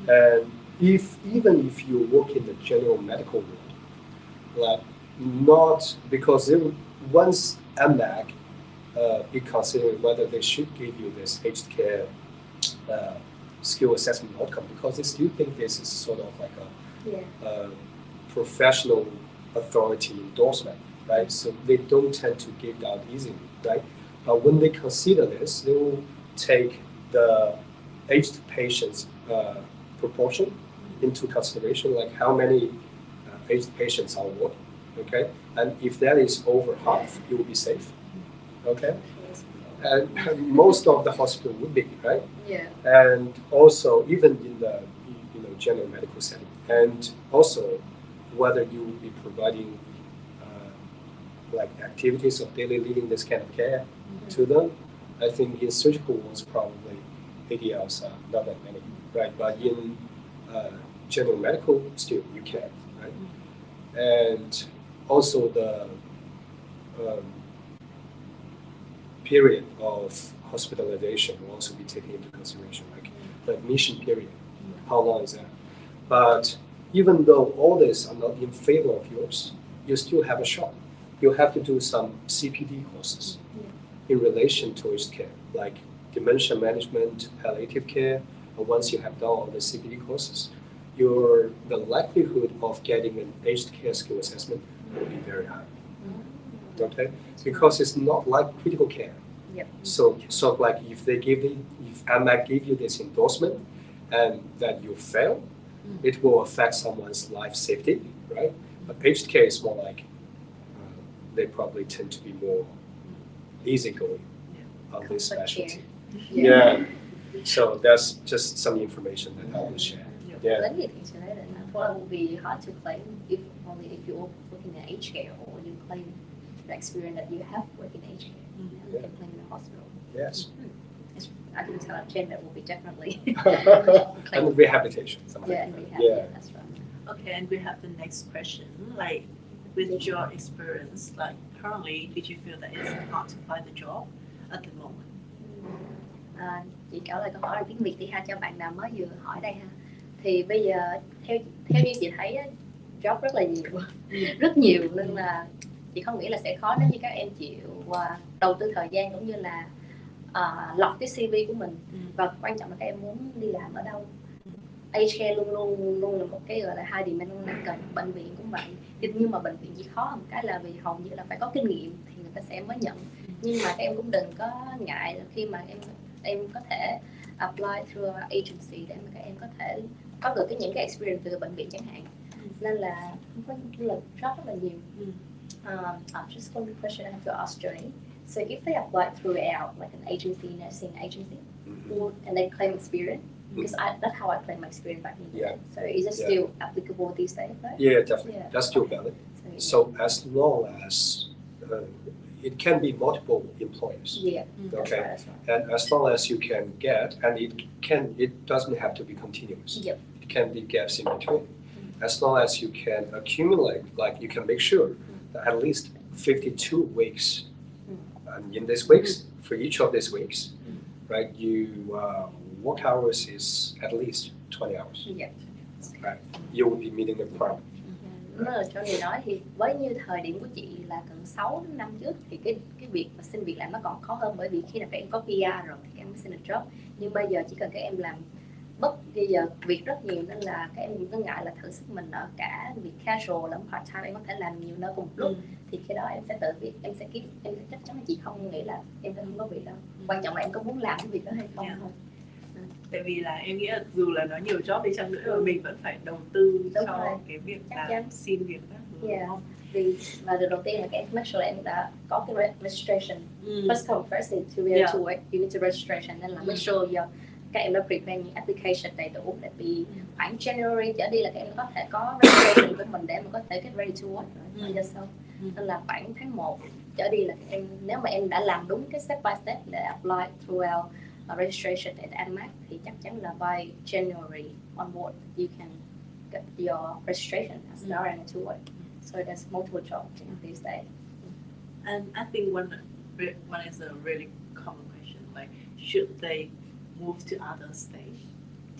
And even if you work in the general medical world, like not because once NGANH be considering whether they should give you this aged care skill assessment outcome, because they still think this is sort of like a professional authority endorsement, right? So they don't tend to give that easily, right? But when they consider this, they will take the aged patients proportion into consideration, like how many aged patients are ward, okay? And if that is over half, you will be safe, okay? And most of the hospital would be, right? Yeah. And also even in the general medical setting, and also whether you will be providing like activities of daily living, this kind of care to them. I think in surgical wards probably ADLs are not that many, right? But in general medical, still you can, right? And also the period of hospitalization will also be taken into consideration, like the admission period. How long is that? But even though all these are not in favor of yours, you still have a shot. You have to do some CPD courses in relation to aged care, like dementia management, palliative care. And once you have done all the CPD courses, the likelihood of getting an aged care skill assessment will be very high. Okay, because it's not like critical care. Yep. So like if NGANH give you this endorsement and that you fail, it will affect someone's life safety, right? But aged care is more like they probably tend to be more easygoing on this specialty. Yeah. So that's just some information that I will share. Yeah. Plenty of things related. I thought it would be hard to claim if you're working in aged care, or you claim the experience that you have working in aged care. You can claim in a hospital. Yes. I can tell Chinh that will be definitely. And rehabilitation. And rehab. Yeah. That's right. Okay, and we have the next question. Like, with your experience, like currently, did you feel that it's hard to find the job at the moment? Chị trả lời câu hỏi là tiếng Việt đi ha, cho bạn nào mới vừa hỏi đây ha. Thì bây giờ theo như chị thấy job rất là nhiều, rất nhiều, nên là chị không nghĩ là sẽ khó nếu như các em chịu đầu tư thời gian cũng như là lọc cái CV của mình, và quan trọng là các em muốn đi làm ở đâu. Aged care luôn là một cái gọi là high demand, cần bệnh viện cũng vậy. Nhưng mà bệnh viện chỉ khó một cái là vì hầu như là phải có kinh nghiệm thì người ta sẽ mới nhận. Nhưng mà các em cũng đừng có ngại khi mà em có thể apply through agency để mà các em có thể có được những cái experience từ bệnh viện chẳng hạn. Nên là job rất là nhiều. Just one question I have to ask Johnny. So if they apply throughout like an agency, nursing agency, and they claim experience, because that's how I claim my experience back in the day. So is it still applicable these days? Right? Yeah, definitely. Yeah. That's still valid. So as long as it can be multiple employers. Yeah. Okay. That's right. And as long as you can get, and it doesn't have to be continuous. Yep. It can be gaps in between. as long as you can accumulate, like you can make sure that at least 52 weeks, and in these weeks, for each of these weeks, right, you work hours is at least 20 hours. Dạ. Right, you will be meeting the requirement. Đúng rồi, cho người nói thì với như thời điểm của chị là gần 6 năm trước thì cái việc mà xin việc làm nó còn khó hơn, bởi vì khi nào các em có PR rồi thì các em mới xin được job. Nhưng bây giờ chỉ cần các em làm bây giờ việc rất nhiều nên là các em có ngại là thử sức mình ở cả việc casual lẫn part time, em có thể làm nhiều nơi cùng một lúc. Thì cái đó em sẽ tự biết, em sẽ chắc chắn là chị không nghĩ là em sẽ không có việc đâu. Quan trọng là em có muốn làm cái việc đó hay không thôi. Tại vì là em nghĩ là dù là nó nhiều job đi chăng nữa mà mình vẫn phải đầu tư cho cái việc là xin việc đó. Vì mà điều đầu tiên là các em make sure là em đã có cái registration. First come first serve to be able to work, you need to registration, nên là make sure các em đã prepare những application đầy đủ để bị khoảng January trở đi là các em có thể có registration của mình để mà có thể get ready to work rồi. Nên là khoảng tháng 1 trở đi là các em, nếu mà em đã làm đúng cái step by step để apply throughout registration at ANMAC thì chắc chắn là by January onward you can get your registration as an RN to work. So there's multiple jobs in these days. And I think one is a really common question, like should they move to other states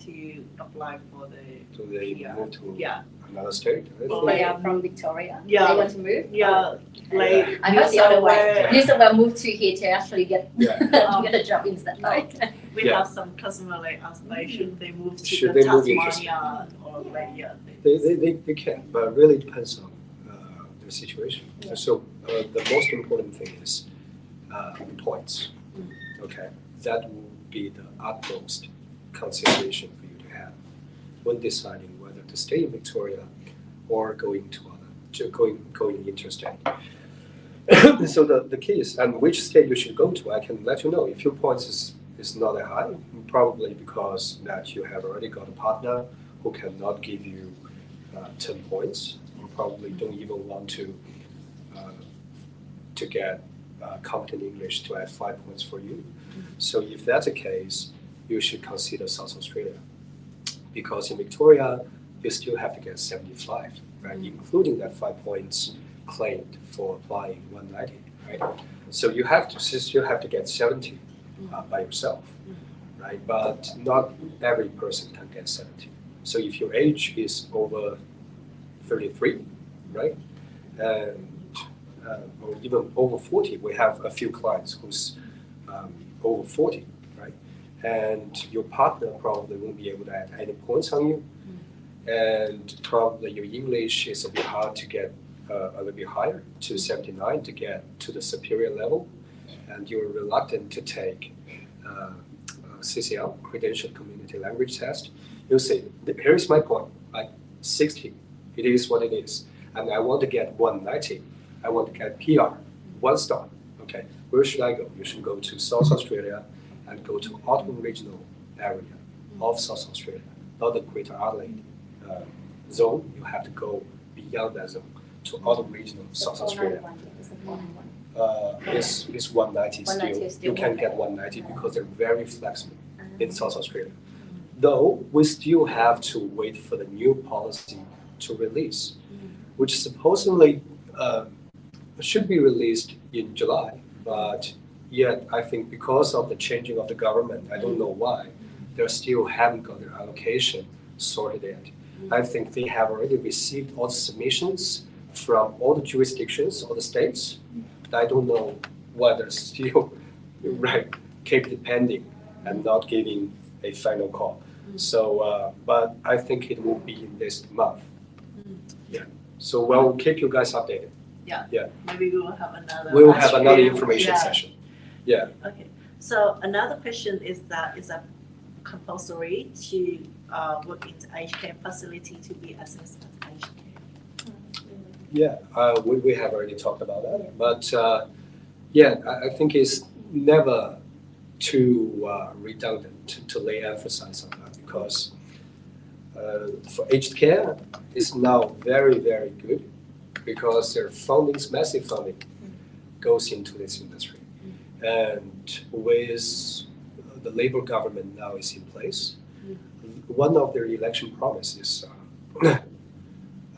to apply for the So they PR? move to Yeah. another state? Well, They are from Victoria. Yeah. They want to move. Like I heard the other way. You somewhere move to here to actually get get a job instead. We have some customer like us, like should they move to Should the they move Tasmania or like They can, but it really depends on the situation. So the most important thing is the points. Okay, that will be the utmost consideration for you to have when deciding whether to stay in Victoria or going interstate. So the key is, and which state you should go to, I can let you know. If your points is not that high, probably because that you have already got a partner who cannot give you 10 points. You probably don't even want to get competent English to add 5 points for you. So if that's the case, you should consider South Australia, because in Victoria you still have to get 75, right? Including that 5 points claimed for applying 190, right? So you still have to get 70 by yourself, right? But not every person can get 70. So if your age is over 33, right, and or even over 40, we have a few clients who's over 40, right? And your partner probably won't be able to add any points on you, and probably your English is a bit hard to get a little bit higher to 79 to get to the superior level, and you're reluctant to take CCL, Credential Community Language Test. You say, here's my point, like 60, it is what it is, and I want to get 190, I want to get PR, 1 star. Okay, where should I go? You should go to South Australia and go to Autumn Regional area of South Australia, not the Greater Adelaide zone. You have to go beyond that zone to Autumn Regional South Australia. It's 190 still. You can get 190 because they're very flexible in South Australia. Though we still have to wait for the new policy to release, which supposedly should be released in July, but yet I think because of the changing of the government, I don't know why, they still haven't got their allocation sorted yet. I think they have already received all the submissions from all the jurisdictions, all the states, but I don't know why they're still keep depending and not giving a final call. So, but I think it will be in this month. Yeah. So we'll keep you guys updated. Yeah. Maybe we will have another. We will have another information session. Yeah. Okay. So another question is that is that compulsory to work in the aged care facility to be assessed as aged care? Yeah. We have already talked about that, but I think it's never too redundant to lay emphasis on that, because for aged care is now very, very good, because their fundings, massive funding, goes into this industry. And with the Labour government now is in place, one of their election promises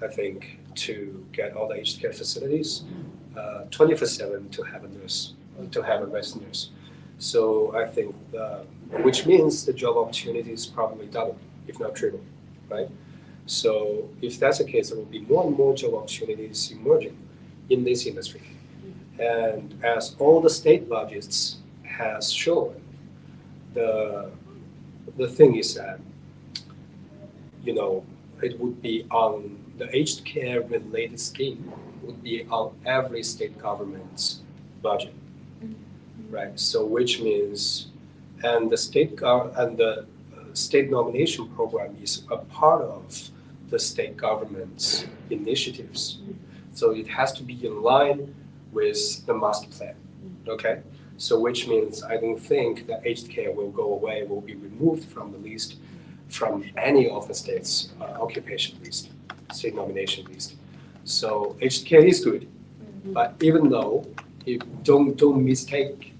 I think, to get all the aged care facilities 24/7 to have a nurse, to have a resident nurse. So I think, which means the job opportunity is probably double, if not triple, right? So if that's the case, there will be more and more job opportunities emerging in this industry. And as all the state budgets has shown, the thing is that, you know, it would be on the aged care related scheme would be on every state government's budget, right? So which means, and the state nomination program is a part of the state government's initiatives. So it has to be in line with the master plan, okay? So which means I don't think that aged care will go away, will be removed from the list, from any of the state's occupation list, state nomination list. So aged care is good, but even though you don't mistake,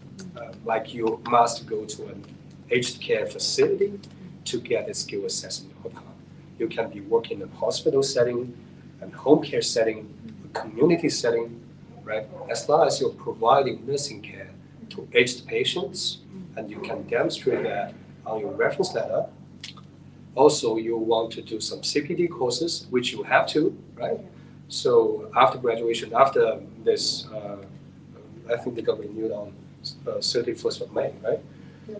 like you must go to an aged care facility to get a skill assessment outcome. You can be working in a hospital setting, and home care setting, a community setting, right? As long as you're providing nursing care to aged patients, and you can demonstrate that on your reference letter. Also, you want to do some CPD courses, which you have to, right? So after graduation, after this, I think they got renewed on 31st of May, right?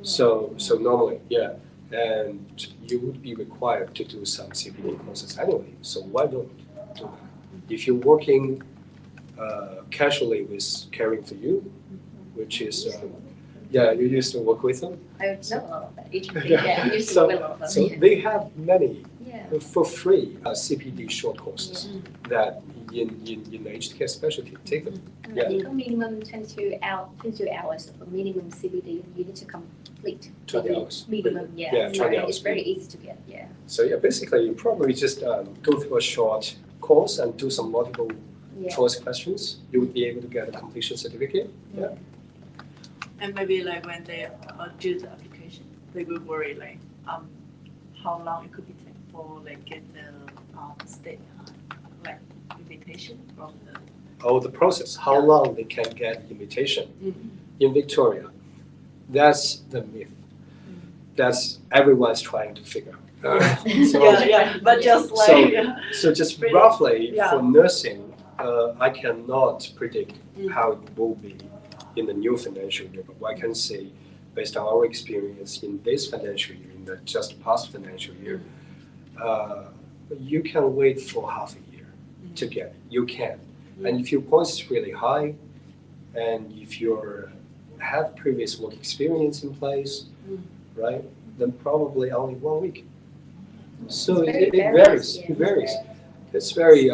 So normally, yeah, and you would be required to do some CPD courses anyway. So why don't do that? If you're working casually with Caring for You, which is yeah, you used to work with them. I know a lot of that. Yeah, I used to work with a lot of them. So they have many for free CPD short courses that in aged care specialty take them. I think a minimum 22 hours of a minimum CPD you need to complete. 20 hours. Minimum, yeah. Yeah, 20 hours. It's very easy to get, yeah. So yeah, basically you probably just go through a short course and do some multiple choice questions. You would be able to get a completion certificate. Yeah. And maybe like when they do the application, they will worry like how long it could be take for like get the state like invitation from the. Oh, the process. How long they can get invitation in Victoria? That's the myth. That's everyone's trying to figure out. But just like so just roughly for nursing, I cannot predict how it will be in the new financial year, but what I can say, based on our experience in this financial year, in the just past financial year, you can wait for half a year to get it. You can. And if your points is really high, and if you have previous work experience in place, right, then probably only 1 week. So it varies. It varies. It's very,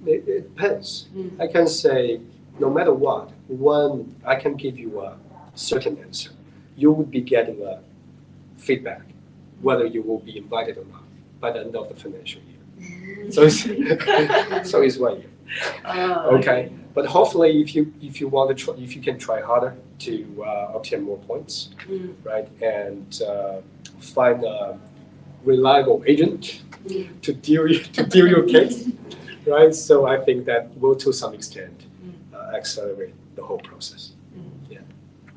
it depends. I can say, no matter what, when I can give you a certain answer, you would be getting a feedback, whether you will be invited or not by the end of the financial year. So it's 1 year. Okay, but hopefully, if you want to try, if you can try harder to obtain more points, right, and find a reliable agent to deal your case, right. So I think that will, to some extent, accelerate the whole process. Yeah.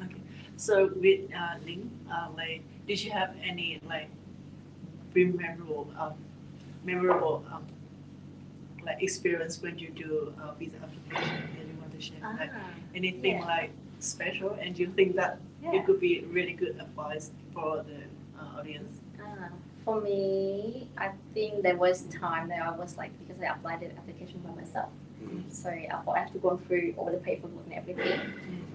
Okay. So with Ling, like, did you have any like memorable like experience when you do visa application that you want to share? Like anything like special, and you think that it could be really good advice for the audience? For me, I think there was time that I was like, because I applied the application by myself. So I have to go through all the paperwork and everything.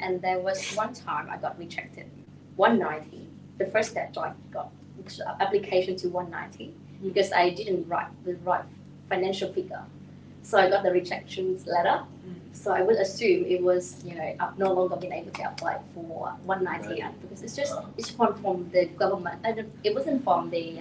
And there was one time I got rejected, 190. The first step I got application to 190 because I didn't write the right financial figure. So I got the rejections letter. So I would assume it was, I've no longer been able to apply for 190 because it's from the government. It wasn't from the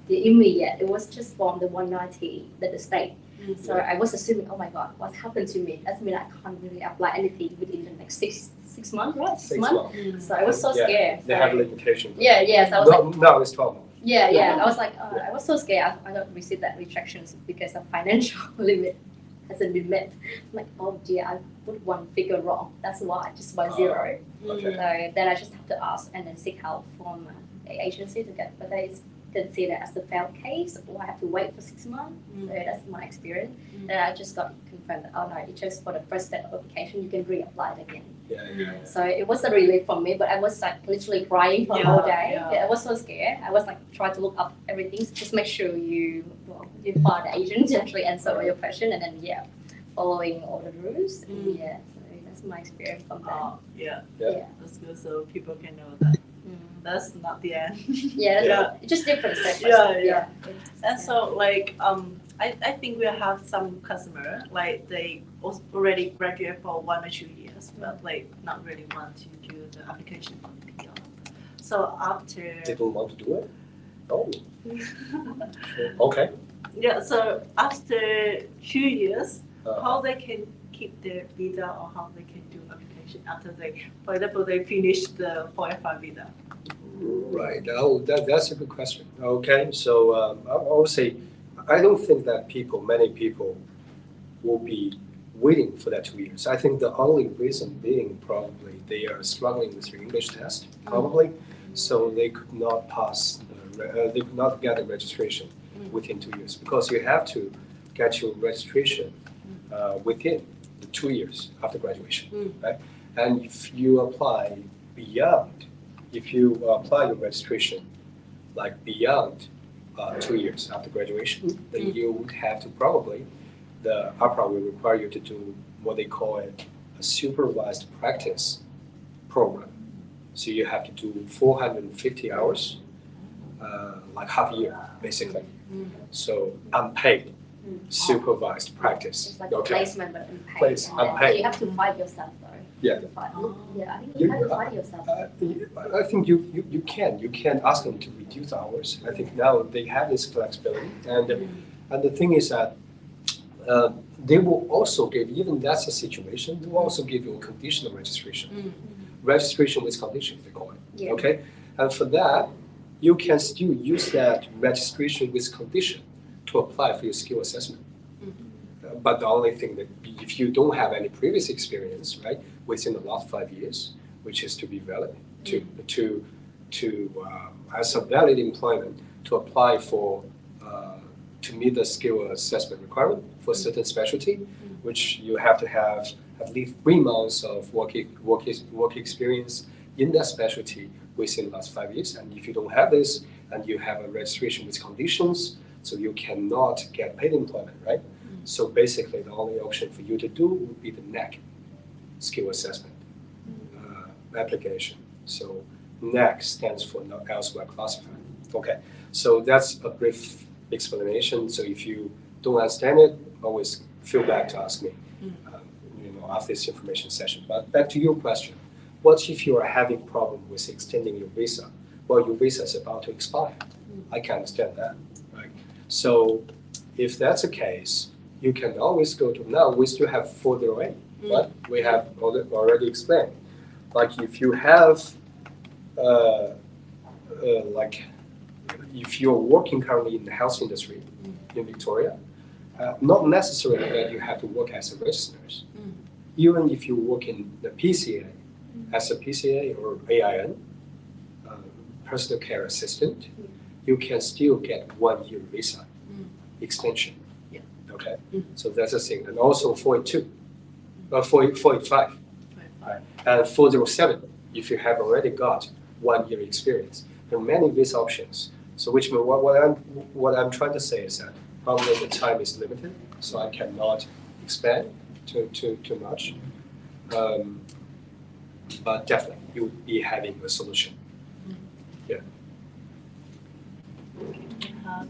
immediate. It was just from the 190 that the state. So I was assuming, oh my God, what happened to me? That means I can't really apply anything within the next six months, right? 6 months. So I was so scared. They have limitations. Yeah. So I was no, it's 12 months. Yeah. I was like, I was so scared. I don't receive that rejections because the financial limit hasn't been met. I'm like, oh dear, I put one figure wrong. That's why, just by zero. Okay. So then I just have to ask and then seek help from the agency to get, but they consider as a failed case, or I have to wait for 6 months. So that's my experience. Then I just got confirmed that, oh no, it's just for the first step of application, you can reapply it again. Yeah. So it was a relief for me, but I was like literally crying for the whole day. I was so scared. I was like trying to look up everything, just make sure you find the agent to actually answer all your question, and then following all the rules. So that's my experience from that. Yeah. Yeah. That's good. So people can know that that's not the end. It's just different steps. And so like I think we have some customer like they already graduate for 1 or 2 years, but like not really want to do the application for the PR. So after They don't want to do it? Oh. Okay. Yeah, so after 2 years, how they can keep their visa or how they can do application after they, for example, they finish the 4F5 visa. Right. Oh, that's a good question. Okay, so I would say I don't think that many people will be waiting for that 2 years. I think the only reason being probably they are struggling with their English test, probably, so they could not pass, they could not get a registration within 2 years, because you have to get your registration within the 2 years after graduation, right? And if you apply your registration like beyond 2 years after graduation, then you would have to probably, the APRA will require you to do what they call a supervised practice program. So you have to do 450 hours, like half a year, basically. So unpaid supervised practice. It's like a placement, but unpaid. Unpaid. You have to fight yourself, though. Yeah. I think you have to fight yourself. I think you can ask them to reduce hours. I think now they have this flexibility, and the thing is that they will also give, even that's a situation, they will also give you a conditional registration. Registration with conditions, they call it. Okay, and for that you can still use that registration with condition to apply for your skill assessment. But the only thing that if you don't have any previous experience, right, within the last 5 years, which is to be valid, as a valid employment to apply for to meet the skill assessment requirement for certain specialty, which you have to have at least 3 months of work experience in that specialty within the last 5 years. And if you don't have this, and you have a registration with conditions, so you cannot get paid employment, right? So basically, the only option for you to do would be the NGANH skill assessment application. So NGANH stands for not elsewhere classified. Okay, so that's a brief explanation. So if you don't understand it, always feel back to ask me, after this information session. But back to your question, what if you are having problem with extending your visa? Well, your visa is about to expire. I can understand that, right? So if that's the case, you can always go to, now we still have 408, but we have already explained. Like if you have, if you're working currently in the health industry in Victoria, not necessarily that you have to work as a registered nurse. Even if you work in the PCA, as a PCA or AIN, personal care assistant, you can still get 1 year visa extension. Okay, so that's the thing. And also 485, right? And 407, if you have already got 1 year experience. There are many visa options. So which means what I'm trying to say is that probably the time is limited, so I cannot expand too much. But definitely you will be having a solution. Yeah. Another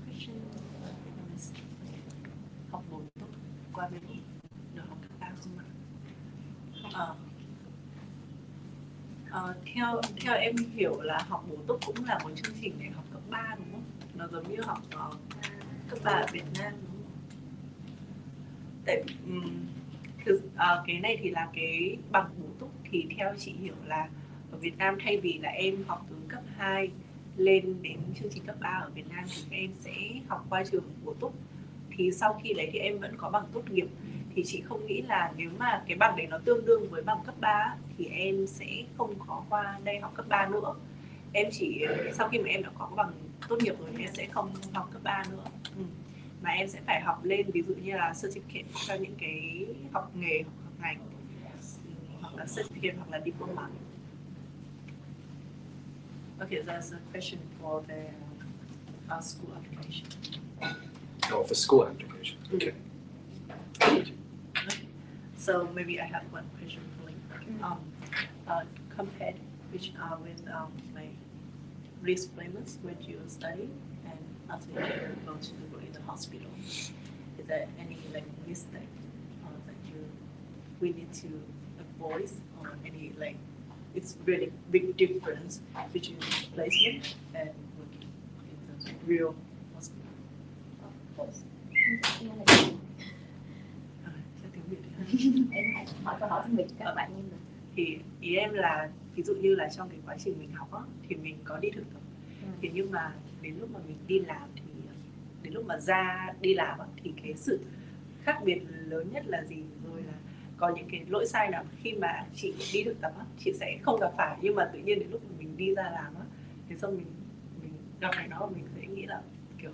question. Học bổ túc qua bên được học cấp 3 không ạ? Theo em hiểu là học bổ túc cũng là một chương trình để học cấp 3 đúng không? Nó giống như học cấp 3 ở Việt Nam đúng không? Tại cái này thì là cái bằng bổ túc, thì theo chị hiểu là ở Việt Nam thay vì là em học từ cấp 2 lên đến chương trình cấp 3 ở Việt Nam thì các em sẽ học qua trường bổ túc. Thì sau khi đấy thì em vẫn có bằng tốt nghiệp. Thì chị không nghĩ là nếu mà cái bằng đấy nó tương đương với bằng cấp 3 thì em sẽ không có qua đây học cấp 3 nữa. Em chỉ sau khi mà em đã có bằng tốt nghiệp rồi em sẽ không học cấp 3 nữa. Mà em sẽ phải học lên ví dụ như là certificate cho những cái học nghề, học ngành, hoặc là certificate hoặc là diploma. Okay, there's a question for the school application. Oh, for school application. Okay. So maybe I have one question for you. Compared with my disclaimers when you study and after you go to the hospital, is there any like mistake that we need to avoid, or any like it's really big difference between placement and working in the real hospital? Of course. Em hỏi câu hỏi tiếng Việt các bạn như thì ý em là ví dụ như là trong cái quá trình mình học á, thì mình có đi thực tập. Thì nhưng mà đến lúc mà mình đi làm thì đến lúc mà ra đi làm á, thì cái sự khác biệt lớn nhất là gì, rồi là có những cái lỗi sai nào khi mà chị đi thực tập á, chị sẽ không gặp phải, nhưng mà tự nhiên đến lúc mà mình đi ra làm á, thì xong mình gặp phải nó, mình sẽ nghĩ là kiểu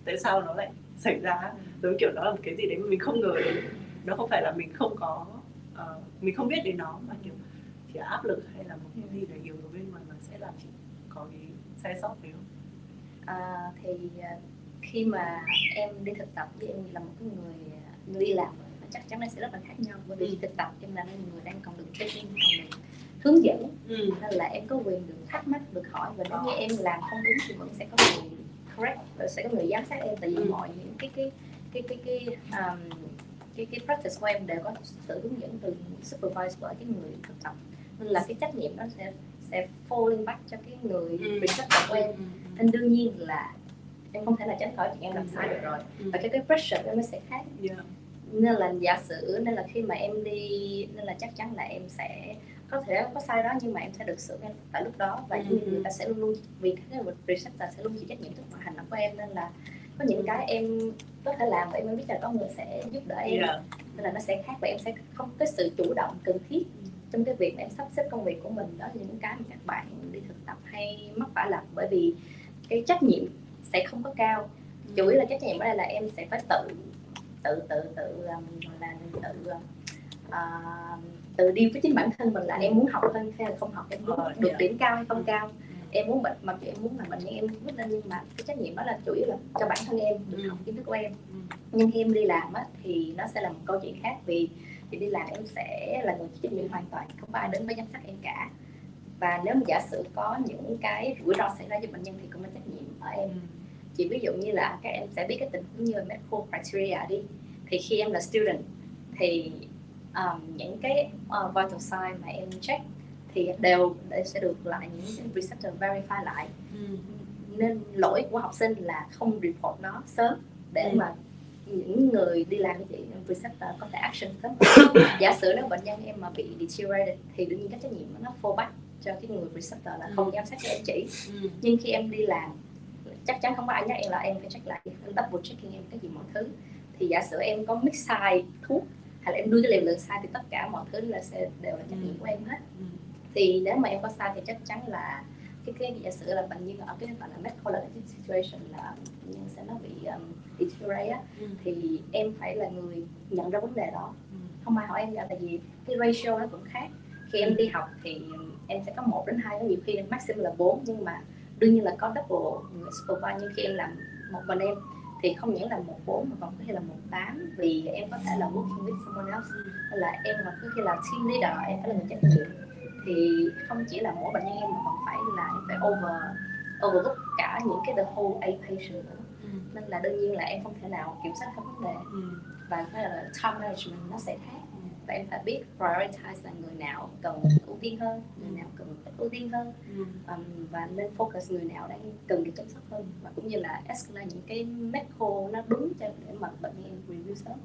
tại sao nó lại xảy ra, giống kiểu đó là một cái gì đấy mà mình không ngờ đến. Nó không phải là mình không có mình không biết đến nó, mà kiểu chỉ áp lực hay là một cái gì đấy yếu ở bên ngoài mà sẽ làm chị có cái sai sót phải không? Thì khi mà em đi thực tập với em là một cái người đi làm chắc chắn nó sẽ rất là khác nhau, bởi vì thực tập em là người đang còn được training, còn được hướng dẫn, nên là em có quyền được thắc mắc, được hỏi, và nếu như em làm không đúng thì vẫn sẽ có người correct, và sẽ có người giám sát em, tại vì mọi những cái practice của em đều có sự hướng dẫn từ supervise bởi cái người thực tập, nên là cái trách nhiệm nó sẽ falling back cho cái người researcher của em, nên đương nhiên là em không thể là tránh khỏi chuyện em làm sai được rồi, và cái pressure của em nó sẽ khác. Nên là giả sử, nên là khi mà em đi, nên là chắc chắn là em sẽ có thể có sai đó, nhưng mà em sẽ được sửa ngay tại lúc đó, và người ta sẽ luôn luôn, vì cái researcher sẽ luôn chịu trách nhiệm trước mọi hành động của em, nên là có những cái em có thể làm và em biết là có người sẽ giúp đỡ em, nên là nó sẽ khác, và em sẽ không có sự chủ động cần thiết trong cái việc mà em sắp xếp công việc của mình. Đó là những cái mà các bạn đi thực tập hay mắc phải lầm, bởi vì cái trách nhiệm sẽ không có cao. Chủ yếu là trách nhiệm ở đây là em sẽ phải tự đi với chính bản thân mình, là em muốn học hơn hay là không học, em muốn được điểm cao hay không cao, em muốn bệnh, mặc dù em muốn là bệnh nhân em quyết định, nhưng mà cái trách nhiệm đó là chủ yếu là cho bản thân em được học kiến thức của em. Nhưng khi em đi làm á, thì nó sẽ là một câu chuyện khác, vì đi làm em sẽ là người chịu trách nhiệm hoàn toàn, không có ai đến với giám sát em cả, và nếu mà giả sử có những cái rủi ro xảy ra với bệnh nhân thì cũng là trách nhiệm ở em. Chỉ ví dụ như là các em sẽ biết cái tình huống như medical criteria đi, thì khi em là student thì những cái vital sign mà em check thì đều sẽ được lại những receptor verify lại. Nên lỗi của học sinh là không report nó sớm, để mà những người đi làm như chị receptor có thể action sớm. Giả sử nếu bệnh nhân em mà bị deteriorated thì đương nhiên cái trách nhiệm nó fall back cho cái người receptor là không giám sát cho em chỉ. Nhưng khi em đi làm chắc chắn không có ai nhắc em là em phải check lại, em double checking em cái gì mọi thứ. Thì giả sử em có mix sai thuốc hay là em đưa cái liều lượng sai thì tất cả mọi thứ là sẽ đều là trách nhiệm của em hết. Thì nếu mà em có sai thì chắc chắn là cái giả sử là bệnh nhân ở cái gọi là medical situation là bệnh nhân sẽ nó bị deteriorate á, thì em phải là người nhận ra vấn đề đó, không ai hỏi em cả, tại vì cái ratio nó cũng khác. Khi em đi học thì em sẽ có 1 đến 2, có nhiều khi maximum là 4, nhưng mà đương nhiên là có double người supervise. Nhưng khi em làm một mình em thì không những là 1/4 mà còn có thể là 1/8, vì em có thể là working with someone else, nên là em mà có khi là team leader, em phải là người trách nhiệm. Thì không chỉ là mỗi bệnh nhân em mà còn phải là em phải overlook cả những cái the whole A patient nữa. Nên là đương nhiên là em không thể nào kiểm soát các vấn đề, và cái là time management nó sẽ khác, và em phải biết prioritize là người nào cần ưu tiên hơn, người nào cần ưu tiên hơn, và nên focus người nào đang cần được chăm sóc hơn, và cũng như là escalate những cái medical nó đúng cho để mà bệnh nhân review sớm.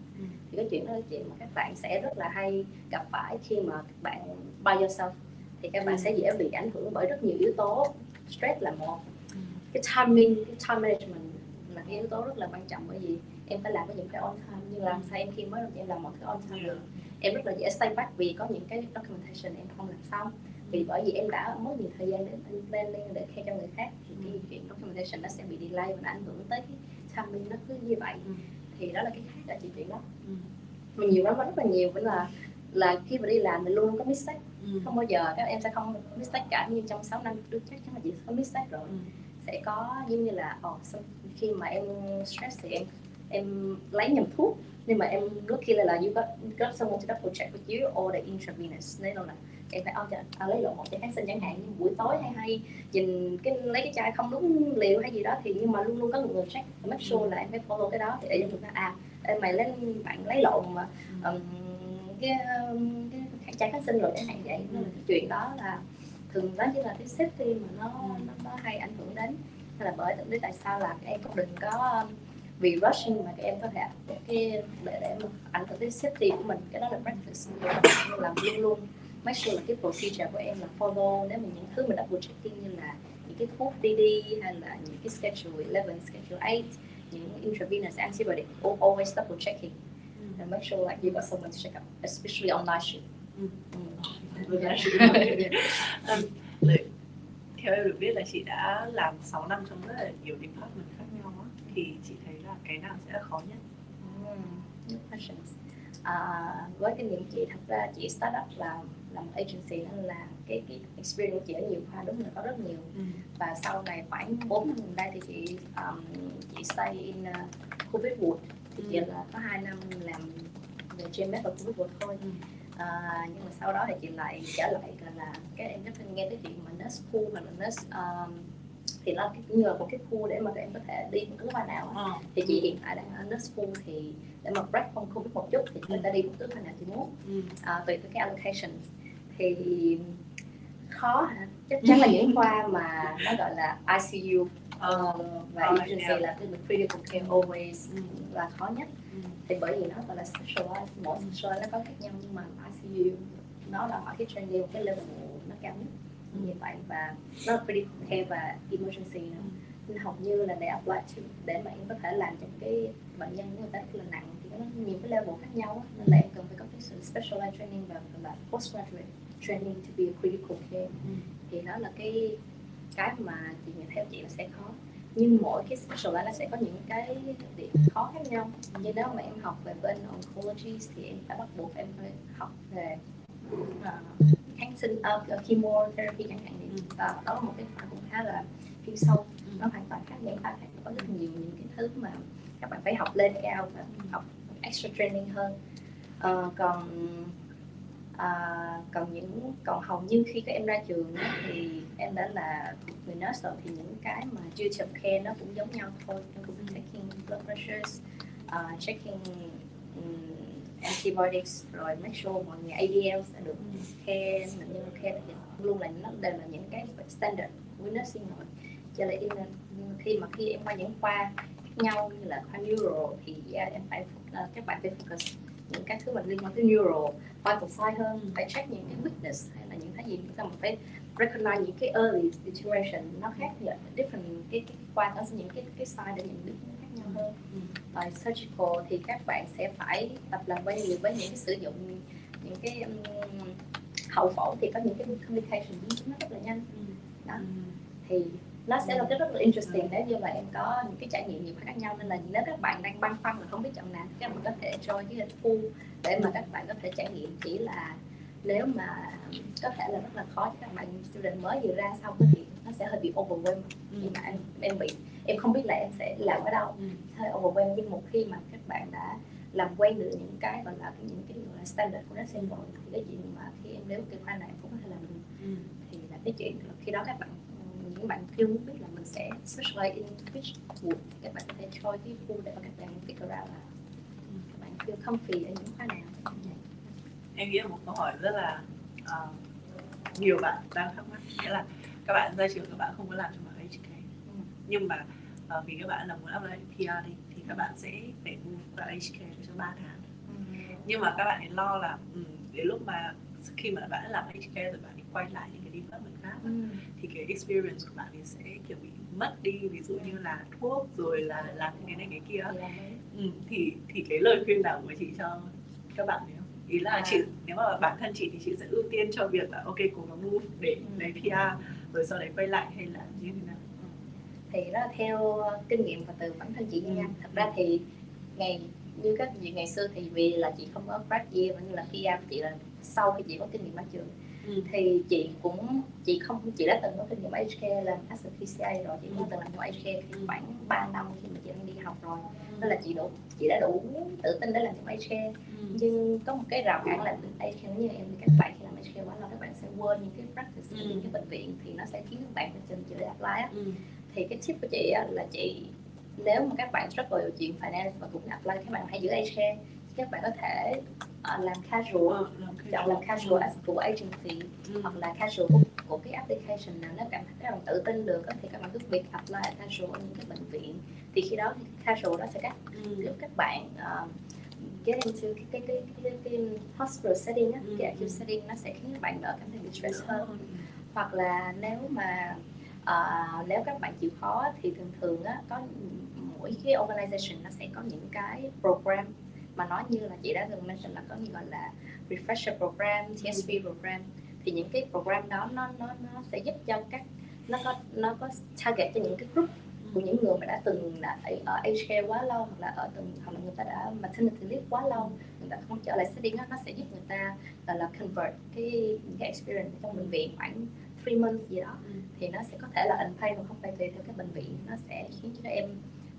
Thì cái chuyện đó là chuyện mà các bạn sẽ rất là hay gặp phải khi mà các bạn by yourself, thì các bạn sẽ dễ bị ảnh hưởng bởi rất nhiều yếu tố stress là một. Cái timing, cái time management là cái yếu tố rất là quan trọng, bởi vì em phải làm với những cái on time, như làm sao em khi mới em làm một cái on time được. Em rất là dễ stay back vì có những cái documentation em không làm xong, vì bởi vì em đã mất nhiều thời gian để planning để khe cho người khác, thì cái chuyện documentation nó sẽ bị delay và nó ảnh hưởng tới cái timing, nó cứ như vậy. Thì đó là cái khác là chuyện đó. Mà nhiều lắm, rất là nhiều, vẫn là khi mà đi làm mình luôn có mistake, không bao giờ các em sẽ không mistake cả, như trong 6 năm trước chắc chắn là chỉ có mistake rồi. Sẽ có giống như là khi mà em stress thì em lấy nhầm thuốc, nhưng mà em lucky là you got someone to double check with you or the intravenous, nên là em phải lấy lộ một chai kháng sinh chẳng hạn, nhưng buổi tối hay nhìn lấy cái chai không đúng liều hay gì đó, thì nhưng mà luôn luôn có một người check, make sure là em phải follow cái đó, thì để cho người ta mày bạn lấy lộn mà cái chai kháng sinh rồi chẳng hạn vậy. Nên là cái chuyện đó là thường đó chỉ là cái safety mà nó hay ảnh hưởng đến. Hay là bởi lý tại sao là các em cũng đừng có vì rushing mà các em có thể cái để mà ảnh hưởng đến safety của mình, cái đó là practice. Nên là luôn luôn make sure là cái procedure của em là follow. Nếu mình những thứ mình double checking như là những cái thuốc DD hay là những cái schedule 11, schedule 8, những intravenous antibiotic, always double checking and make sure like you got someone to check up, especially on night shift. Theo em được biết là chị đã làm 6 năm trong rất là nhiều department khác nhau á, thì chị thấy là cái nào sẽ là khó nhất? Với kinh nghiệm chị, thật ra chị start up là một agency, nên là cái experience của chị ở nhiều khoa đúng là có rất nhiều. Và sau này khoảng 4 năm gần đây thì chị stay in COVID ward, thì chị là có 2 năm làm về GMS và COVID ward thôi. Nhưng mà sau đó thì chị lại trở lại là các em rất nghe cái chuyện mà nurse pool hoặc là nurse thì nó cũng như là một cái pool để mà các em có thể đi bất cứ khoa nào. Thì chị hiện tại đang ở nurse pool, thì để mà break from COVID một chút thì người ta đi bất cứ khoa nào thì muốn, tùy theo cái allocation. Thì khó hả? Chắc chắn là những khoa mà nó gọi là ICU và emergency là cái critical care always là khó nhất. Thì bởi vì nó gọi là specialized, mỗi specialized nó có khác nhau, nhưng mà ICU nó đòi hỏi cái training cái level nó cao nhất như vậy, và nó là critical care và emergency nữa. Nên hầu như là để apply to, để mà em có thể làm cho cái bệnh nhân người ta rất là nặng thì có nhiều cái level khác nhau, nên là em cần phải có cái sự specialized training và là postgraduate training to be a critical care. Thì đó là cái mà chị nghĩ theo chị là sẽ khó. Nhưng mỗi cái specialized nó sẽ có những cái điểm khó khác nhau. Như nếu mà em học về bên oncology thì em phải bắt buộc em phải học về kháng sinh, chemotherapy chẳng hạn. Đó là một cái khoa cũng khá là chuyên sâu, nó hoàn toàn khác những khoa khác, có rất nhiều những cái thứ mà các bạn phải học lên cao và học extra training hơn. Còn hầu như khi các em ra trường thì em đã là người nurse rồi, thì những cái mà duty of care nó cũng giống nhau thôi. Em cũng checking blood pressures, checking antibiotics, rồi make sure mọi người ADL sẽ được care, bệnh nhân care, thì luôn là nó đều là những cái standard của nursing rồi. Cho nên khi em qua những khoa khác nhau như là khoa neuro thì em phải các bạn phải focus những cái thứ mà liên quan tới neuro, vital sign hơn, phải check những cái weakness hay là những cái gì chúng ta phải recognize những cái early deterioration, nó khác như different cái khoa nó sẽ những cái sign để nhận biết nó khác nhau hơn. Rồi surgical thì các bạn sẽ phải tập làm quen nhiều với những cái sử dụng những cái hậu phẫu, thì có những cái complication nó rất là nhanh đó. Thì nó sẽ là cái rất là interesting nếu như là em có những cái trải nghiệm nhiều khác nhau. Nên là nếu các bạn đang băn khoăn là không biết chọn nào, các bạn có thể join cái pool để mà các bạn có thể trải nghiệm. Chỉ là nếu mà có thể là rất là khó cho các bạn student mới vừa ra xong thì nó sẽ hơi bị overwhelmed. Nhưng mà em không biết là em sẽ làm ở đâu, hơi overwhelmed. Nhưng một khi mà các bạn đã làm quen được những cái gọi là những cái gọi là standard của nursing rồi, thì cái chuyện mà khi em nếu cái khoa này cũng có thể làm được, thì là cái chuyện khi đó các bạn những bạn chưa muốn biết là mình sẽ specialize in which wood, các bạn có thể join cái pool để các bạn figure out là các bạn feel comfy ở những khoa nào. Em nghĩ là một câu hỏi rất là nhiều bạn đang thắc mắc, nghĩa là các bạn ra trường các bạn không có làm trong mảng HK, nhưng mà vì các bạn là muốn apply PR đi thì các bạn sẽ phải vào HK trong 3 tháng. Nhưng mà các bạn lo là đến lúc mà khi mà bạn làm HK rồi bạn quay lại những cái department khác thì cái experience của bạn ấy sẽ kiểu bị mất đi, ví dụ như là thuốc rồi là làm cái này cái kia. Thì cái lời khuyên nào của chị cho các bạn ấy không? Ý là chị, nếu mà bản thân chị thì chị sẽ ưu tiên cho việc là ok cố gắng move để lấy PR rồi sau đấy quay lại, hay là như thế nào? Thì đó là theo kinh nghiệm và từ bản thân chị nha. Thật ra thì như các chị ngày xưa thì vì là chị không có grad year và như là PR của chị là sau khi chị có kinh nghiệm ở trường thì chị đã từng có kinh nghiệm HK làm as a PCA rồi, chị cũng từng làm trong HK khoảng 3 năm khi mà chị đang đi học rồi, nên là chị đã đủ tự tin để làm trong HK. Nhưng có một cái rào cản là HK, nếu như em các bạn khi làm HK quá lâu các bạn sẽ quên những cái practice ở những cái bệnh viện thì nó sẽ khiến các bạn phải chần chừ để apply thì cái tip của chị là nếu mà các bạn struggle về chuyện finance và cũng apply, các bạn hãy giữ HK. Các bạn có thể làm casual, chọn làm casual as của agency hoặc là casual của cái application nào. Nếu các bạn tự tin được thì các bạn cứ việc apply casual ở những cái bệnh viện, thì khi đó thì casual đó sẽ giúp các bạn get into cái hospital setting á, cái acute setting, nó sẽ khiến các bạn đỡ cảm thấy bị stress hơn. Hoặc là nếu các bạn chịu khó thì thường á, có mỗi cái organization nó sẽ có những cái program mà nó như là chị đã từng mention là có những gọi là refresher program, TSP program. Thì những cái program đó nó sẽ giúp cho nó có target cho những cái group của những người mà đã từng là ở aged care quá lâu, hoặc là người ta đã maternity leave quá lâu, người ta không trở lại setting đó, nó sẽ giúp người ta là convert cái experience trong bệnh viện khoảng 3 months gì đó. Thì nó sẽ có thể là unpaid hoặc không phải tùy theo các bệnh viện. Nó sẽ khiến cho các em,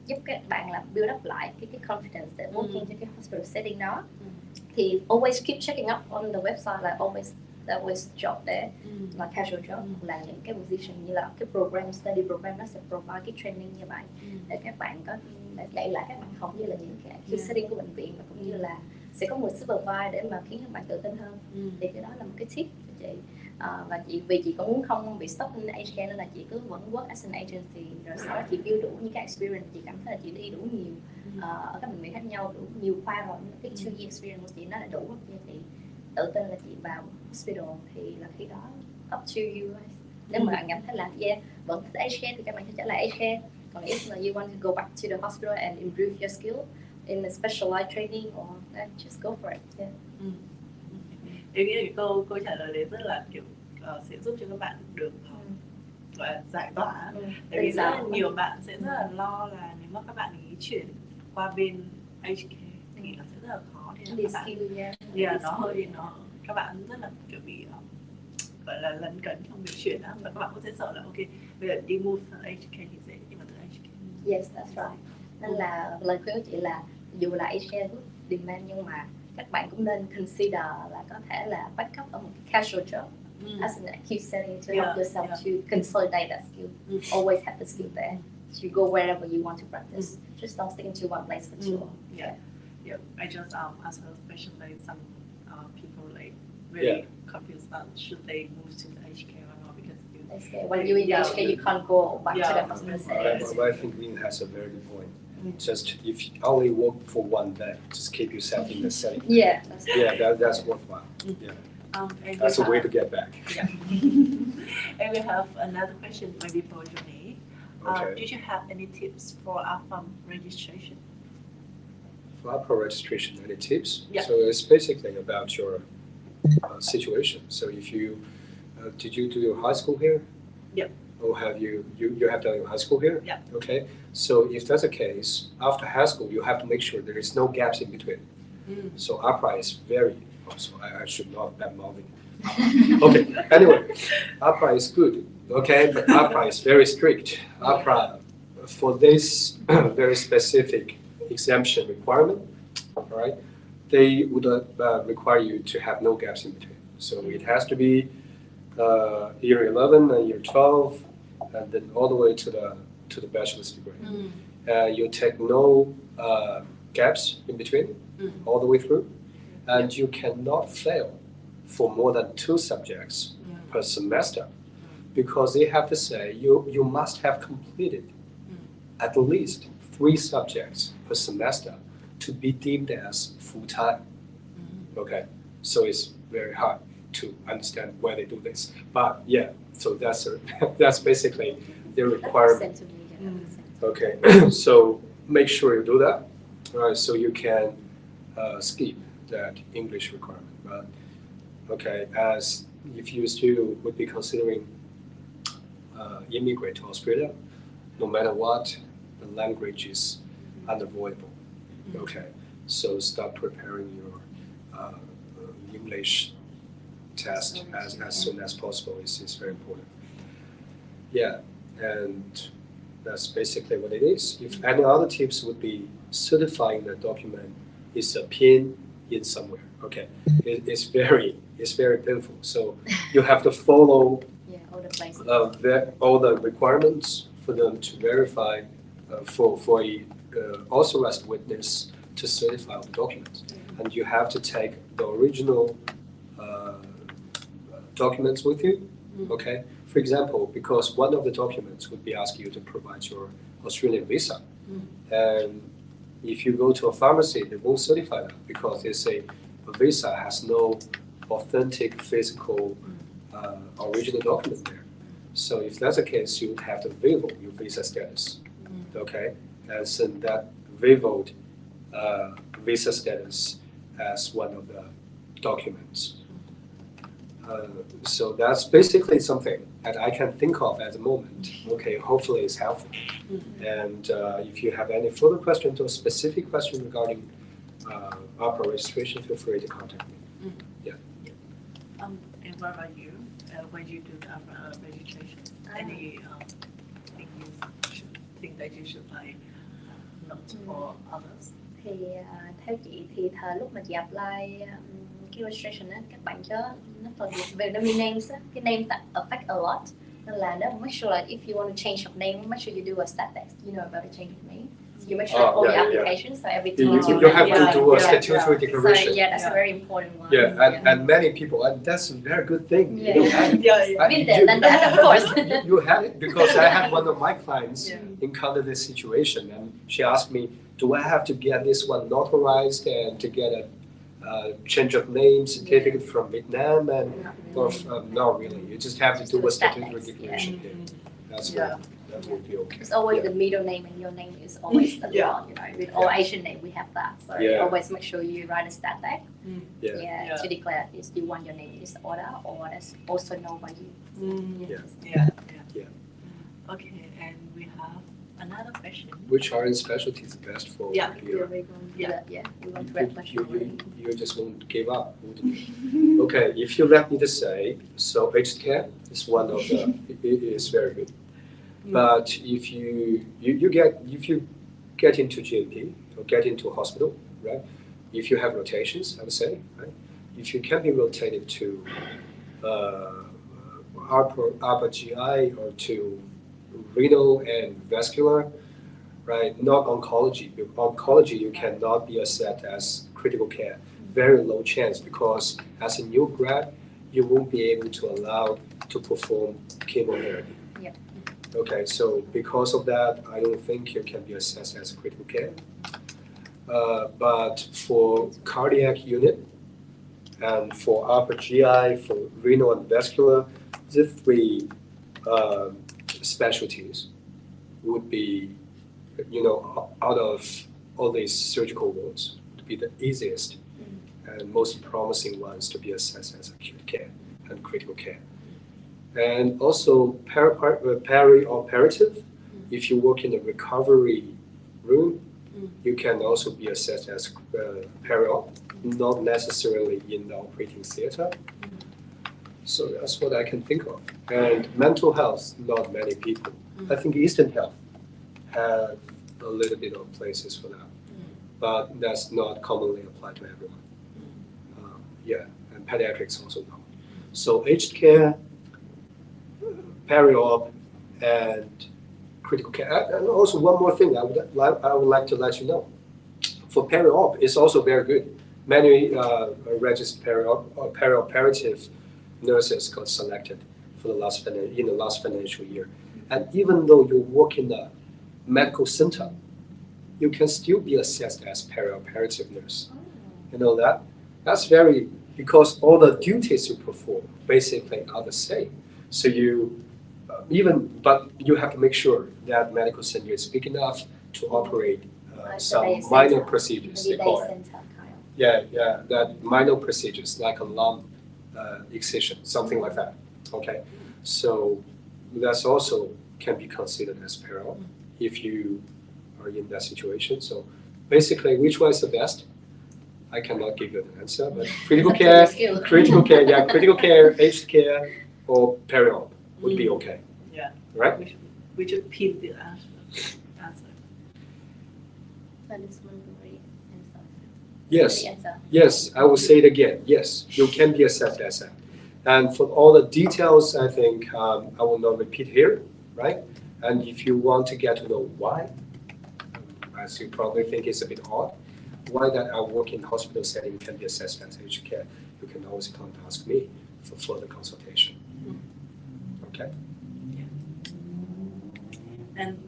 giúp các bạn là build up lại cái confidence để working cho cái hospital setting đó. Thì always keep checking up on the website, là always job để là casual job, là những cái position như là cái program, study program nó sẽ provide cái training như vậy để các bạn có để dạy lại các bạn học như là những cái setting của bệnh viện, và cũng như là sẽ có một supervisor để mà khiến các bạn tự tin hơn. Thì cái đó là một cái tip của chị. Và vì chị cũng không bị stuck in HK nên là chị cứ vẫn work as an agency, rồi sau đó chị build đủ những cái experience. Chị cảm thấy là chị đi đủ nhiều ở các bệnh viện khác nhau, đủ nhiều khoa rồi, cái 2 year experience của chị nó là đủ cho chị tự tin là chị vào hospital. Thì là khi đó up to you guys. Nếu mà bạn cảm thấy là vẫn thích HK thì các bạn sẽ trở lại HK. Còn if là you want to go back to the hospital and improve your skill in a specialized training, or just go for it. Em nghĩ là cái câu trả lời đấy rất là kiểu sẽ giúp cho các bạn được gọi là giải tỏa. Tại vì rất là nhiều bạn sẽ rất là lo là nếu mà các bạn ý chuyển qua bên HK thì nó sẽ rất là khó. Thì các bạn các bạn rất là kiểu bị gọi là lấn cấn trong việc chuyển đó, và các bạn cũng sẽ sợ là ok bây giờ đi move từ HK thì dễ, nhưng mà từ HK. Yes, that's right. Nên là lời khuyên của chị là dù là HK good demand, nhưng mà các bạn cũng nên consider là có thể là backup ở một casual job as an acute setting to help yourself to consolidate that skill. Always have the skill there to go wherever you want to practice. Just don't stick into one place for too long. Yeah. I just asked her question, like some people like really confused about should they move to the HK or not, because when you're in the HK you can't go back to the hospital setting. I think Lynn has a very good point. Just if you only work for one day, just keep yourself in the setting. That's worthwhile. That's a way to get back. And we have another question maybe for Johnny. Did you have any tips for AFAM registration? For AFAM registration, any tips? Yeah. So it's basically about your situation. So if you did you do your high school here? Yeah. Or have you have done your high school here? Yeah. Okay. So if that's the case, after high school, you have to make sure there is no gaps in between. So APRA is very. Also, I should not bad mouthing. Okay. Anyway, APRA is good. Okay, but APRA is very strict. APRA for this very specific exemption requirement, all right, they would require you to have no gaps in between. So it has to be year 11 and year 12, and then all the way to the bachelor's degree. You take no gaps in between, all the way through, and you cannot fail for more than 2 subjects per semester, because they have to say you must have completed at least 3 subjects per semester to be deemed as full-time. Okay, so it's very hard. to understand why they do this. But yeah, so that's basically the requirement. Sense of me, yeah, makes sense. Okay, so make sure you do that, right? So you can skip that English requirement. But okay, as if you still would be considering immigrate to Australia, no matter what, the language is unavoidable. Okay, so start preparing your English test as soon as possible. It's very important. Yeah, and that's basically what it is. If any other tips would be certifying the document is a pin in somewhere. Okay, it's very painful. So you have to follow All the places. all the requirements for them to verify for a authorized witness to certify the documents, and you have to take the original documents with you. Okay, for example, because one of the documents would be asking you to provide your Australian visa, and if you go to a pharmacy, they won't certify that because they say a visa has no authentic physical original document there. So if that's the case, you would have to revoke your visa status. Okay, and send that revoked visa status as one of the documents. So that's basically something that I can think of at the moment. Okay, hopefully it's helpful. And if you have any further questions or specific question regarding opera registration, feel free to contact me. And what about you? When you do the registration, any thing that you should like note for others? Thì theo chị thì lúc mà chị apply cái registration á, các bạn chớ nó phần về domain names á, cái name that affect a lot. Nên là nếu make sure like if you want to change your name, make sure you do a stat test, you know about the change of name. So you make sure all the applications, so every time You have to do a statutory declaration. So that's a very important one. And many people, and that's a very good thing. Yeah. You have it. Of course. You have it because I had one of my clients encounter this situation, and she asked me, "Do I have to get this one notarized and to get a change of name certificate from Vietnam?" And not really. You just have to do a statutory declaration. That would be okay. It's always the middle name, and your name is always the one. You know, with all Asian name, we have that. So always make sure you write a stat tag. To declare is you want your name is order or that's also known by you. Okay, and we have another question. Which RN specialty is best for We want to reflection. You just won't give up, wouldn't you? Okay, if you let me to say, so 𝐻𝐶 is one of the, it is very good. But if you get into GMP or get into a hospital, right? If you have rotations, I would say, right? If you can be rotated to upper GI or to renal and vascular, right? Not oncology. Oncology you cannot be assessed as critical care. Very low chance because as a new grad, you won't be able to allow to perform chemotherapy. Okay, so because of that, I don't think you can be assessed as critical care. But for cardiac unit and for upper GI, for renal and vascular, the three specialties would be, out of all these surgical wards, would be the easiest and most promising ones to be assessed as acute care and critical care. And also peri-operative, if you work in the recovery room, you can also be assessed as peri-op, not necessarily in the operating theater. So that's what I can think of. And mental health, not many people. I think Eastern Health have a little bit of places for that, but that's not commonly applied to everyone. And pediatrics also not. So aged care, peri-op, and critical care. And also one more thing I would like to let you know. For peri-op, it's also very good. Many registered peri-operative nurses got selected for the last financial year. And even though you work in the medical center, you can still be assessed as peri-operative nurse. You know that? That's very because all the duties you perform basically are the same. So you but you have to make sure that medical center is big enough to operate some minor procedures. They call it. Yeah, that minor procedures like a lung excision, something like that. Okay, so that's also can be considered as parallel if you are in that situation. So basically, which one is the best? I cannot give you an answer, but critical care, critical care, aged care, or peri-op would be okay. Yeah. Right? We should pin the answer. That is one great answer. Yes. Great answer. Yes, I will say it again. Yes, you can be assessed as that. And for all the details, I think I will not repeat here, right? And if you want to get to know why, as you probably think it's a bit odd, why that our work in hospital setting can be assessed as aged care, you can always come and ask me for further consultation. Okay? Yeah. And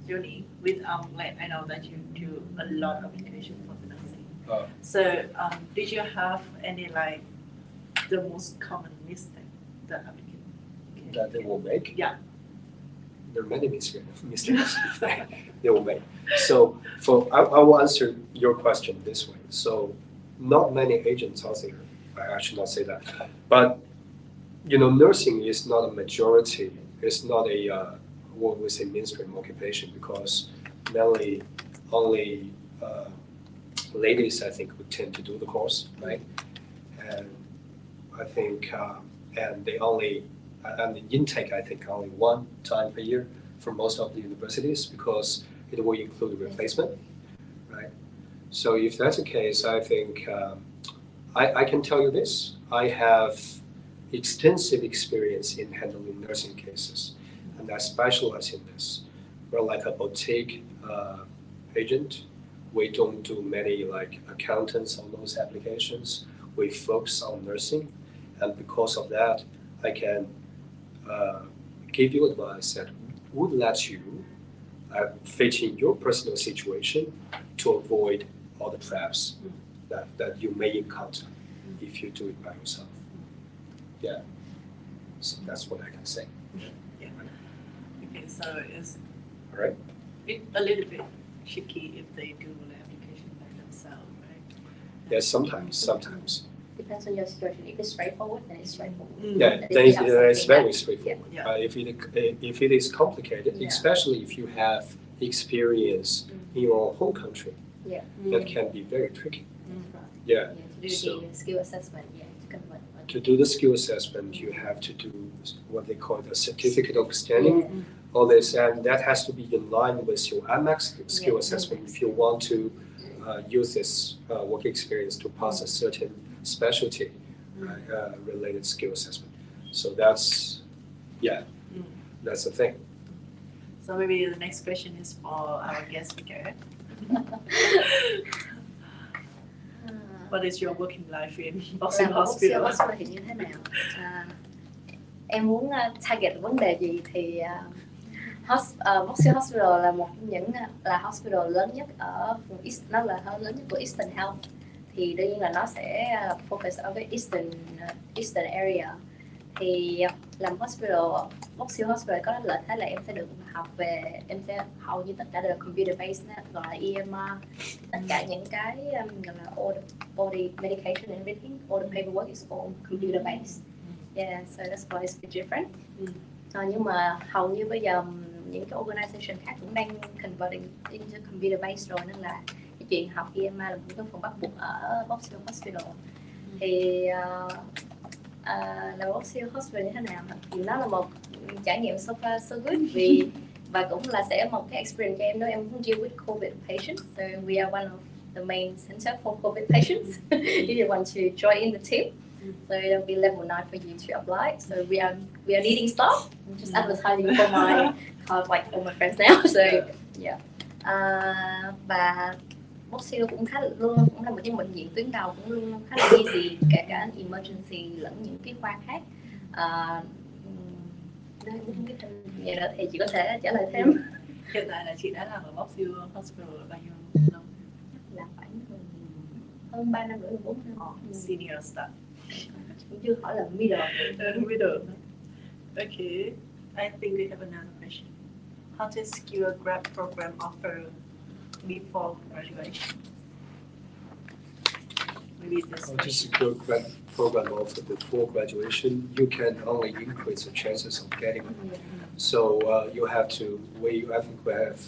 Johnny, with like I know that you do a lot of application for the nursing. So did you have any like the most common mistake that applicant that they will make? Yeah. There are many mistakes they will make. So I will answer your question this way. So not many agents out there, I should not say that, but nursing is not a majority. It's not a what we say mainstream occupation because mainly only ladies I think would tend to do the course, right? And I think and they only and the intake I think only one time per year for most of the universities because it will include replacement, right? So if that's the case, I think I can tell you this. I have extensive experience in handling nursing cases, and I specialize in this. We're like a boutique agent. We don't do many like accountants on those applications. We focus on nursing, and because of that, I can give you advice that would let you fit in your personal situation to avoid all the traps that you may encounter if you do it by yourself. Yeah. So that's what I can say. Yeah. Okay, so it's All right. a little bit tricky if they do the application by themselves, right? Yes, sometimes. Depends on your situation. If it's straightforward, then it's straightforward. Yeah, then it's very straightforward. Yeah. If it is complicated, especially if you have experience in your home country, that can be very tricky. Yeah. To do the skill assessment, to convert. To do the skill assessment, you have to do what they call the certificate of standing, all this, and that has to be in line with your IMAX skill assessment if you want to use this work experience to pass a certain specialty related skill assessment. So that's the thing. So maybe the next question is for our guest speaker. What is your working life in Boxing Hospital? Hospital thì như thế nào? Em muốn target vấn đề gì thì Boxing Hospital là một trong những là hospital lớn nhất ở vùng East, nó là lớn nhất của Eastern Health. Thì đương nhiên là nó sẽ focus ở cái Eastern area. Thì làm Boxing Hospital có lợi thế là em sẽ được học về, em sẽ hầu như tất cả đều là computer based, gọi là EMR, tất cả những cái gọi là all the body medication and everything, all the paperwork is all computer based. Yeah, so that's why it's a bit different. Nhưng mà hầu như bây giờ những cái organization khác cũng đang converting into computer based rồi, nên là cái chuyện học EMR là một cái phần bắt buộc ở Boxing Hospital. Thì là Boxing Hospital như thế nào? Thì nó là một trải nghiệm so far so good và cũng là sẽ một cái experience cho em nếu em muốn deal with COVID patients. So we are one of the main center for COVID patients. If you want to join in the team, so it'll be level 9 for you to apply. So we are needing staff. I'm just advertising for my like all my friends now. So yeah. Và Boxing cũng cũng là một cái bệnh viện tuyến đầu, cũng luôn khá là busy, kể cả emergency lẫn những cái khoa khác. Vậy đó thì chị có thể trả lời thêm. Hiện tại là chị đã làm ở Boxing Hospital bao nhiêu lâu? Là khoảng hơn 3 năm rưỡi, 4 năm. Senior staff. Chưa hỏi là middle. Middle. Okay. I think we have another question. How to secure a grad program offer before graduation? Maybe this To question. secure grad program offer before graduation, you can only increase the chances of getting it. So you have to, I think we have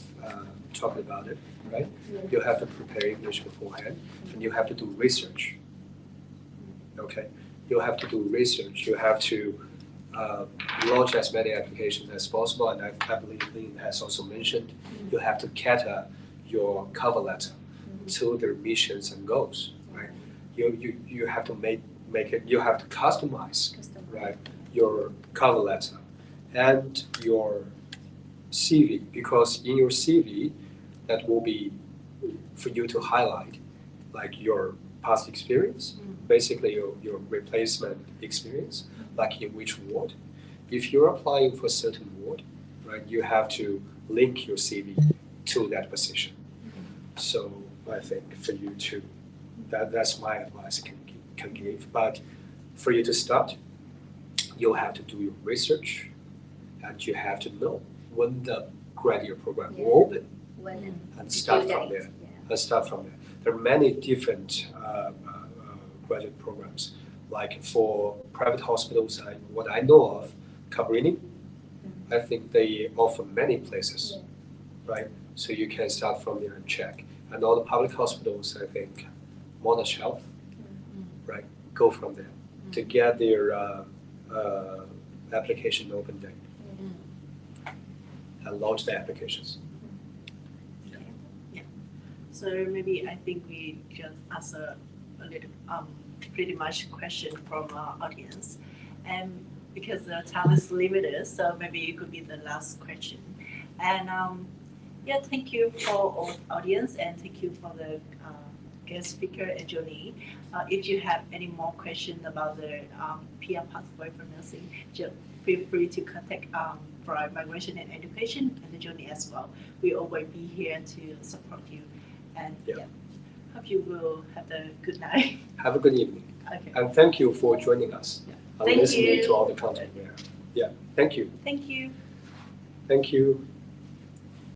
talked about it, right? You have to prepare English beforehand, and you have to do research. Okay, you have to do research. You have to launch as many applications as possible, and I believe Lynn has also mentioned you have to cater your cover letter to their missions and goals, right? You have to make it. You have to customize, right, your cover letter and your CV, because in your CV, that will be for you to highlight like your past experience, basically your replacement experience, like in which ward. If you're applying for a certain ward, right, you have to link your CV to that position. So I think for you to, that's my advice I can give. But for you to start, you'll have to do your research, and you have to know when the graduate program will open, and start from there. And start from there. There are many different graduate programs. Like for private hospitals, what I know of, Cabrini, I think they offer many places, right? So you can start from there and check. And all the public hospitals, I think, Monash Health, right? Go from there to get their application open date and launch the applications. So maybe I think we just answer a little, pretty much question from our audience, and because the time is limited, so maybe it could be the last question. And yeah, thank you for all audience, and thank you for the guest speaker and Johnny. If you have any more questions about the PR pathway for nursing, just feel free to contact for migration and education and the Johnny as well. We always be here to support you. And yeah, hope you will have a good night. Have a good evening. Okay. And thank you for joining us and listening to all the content there. Yeah, thank you. Thank you. Thank you.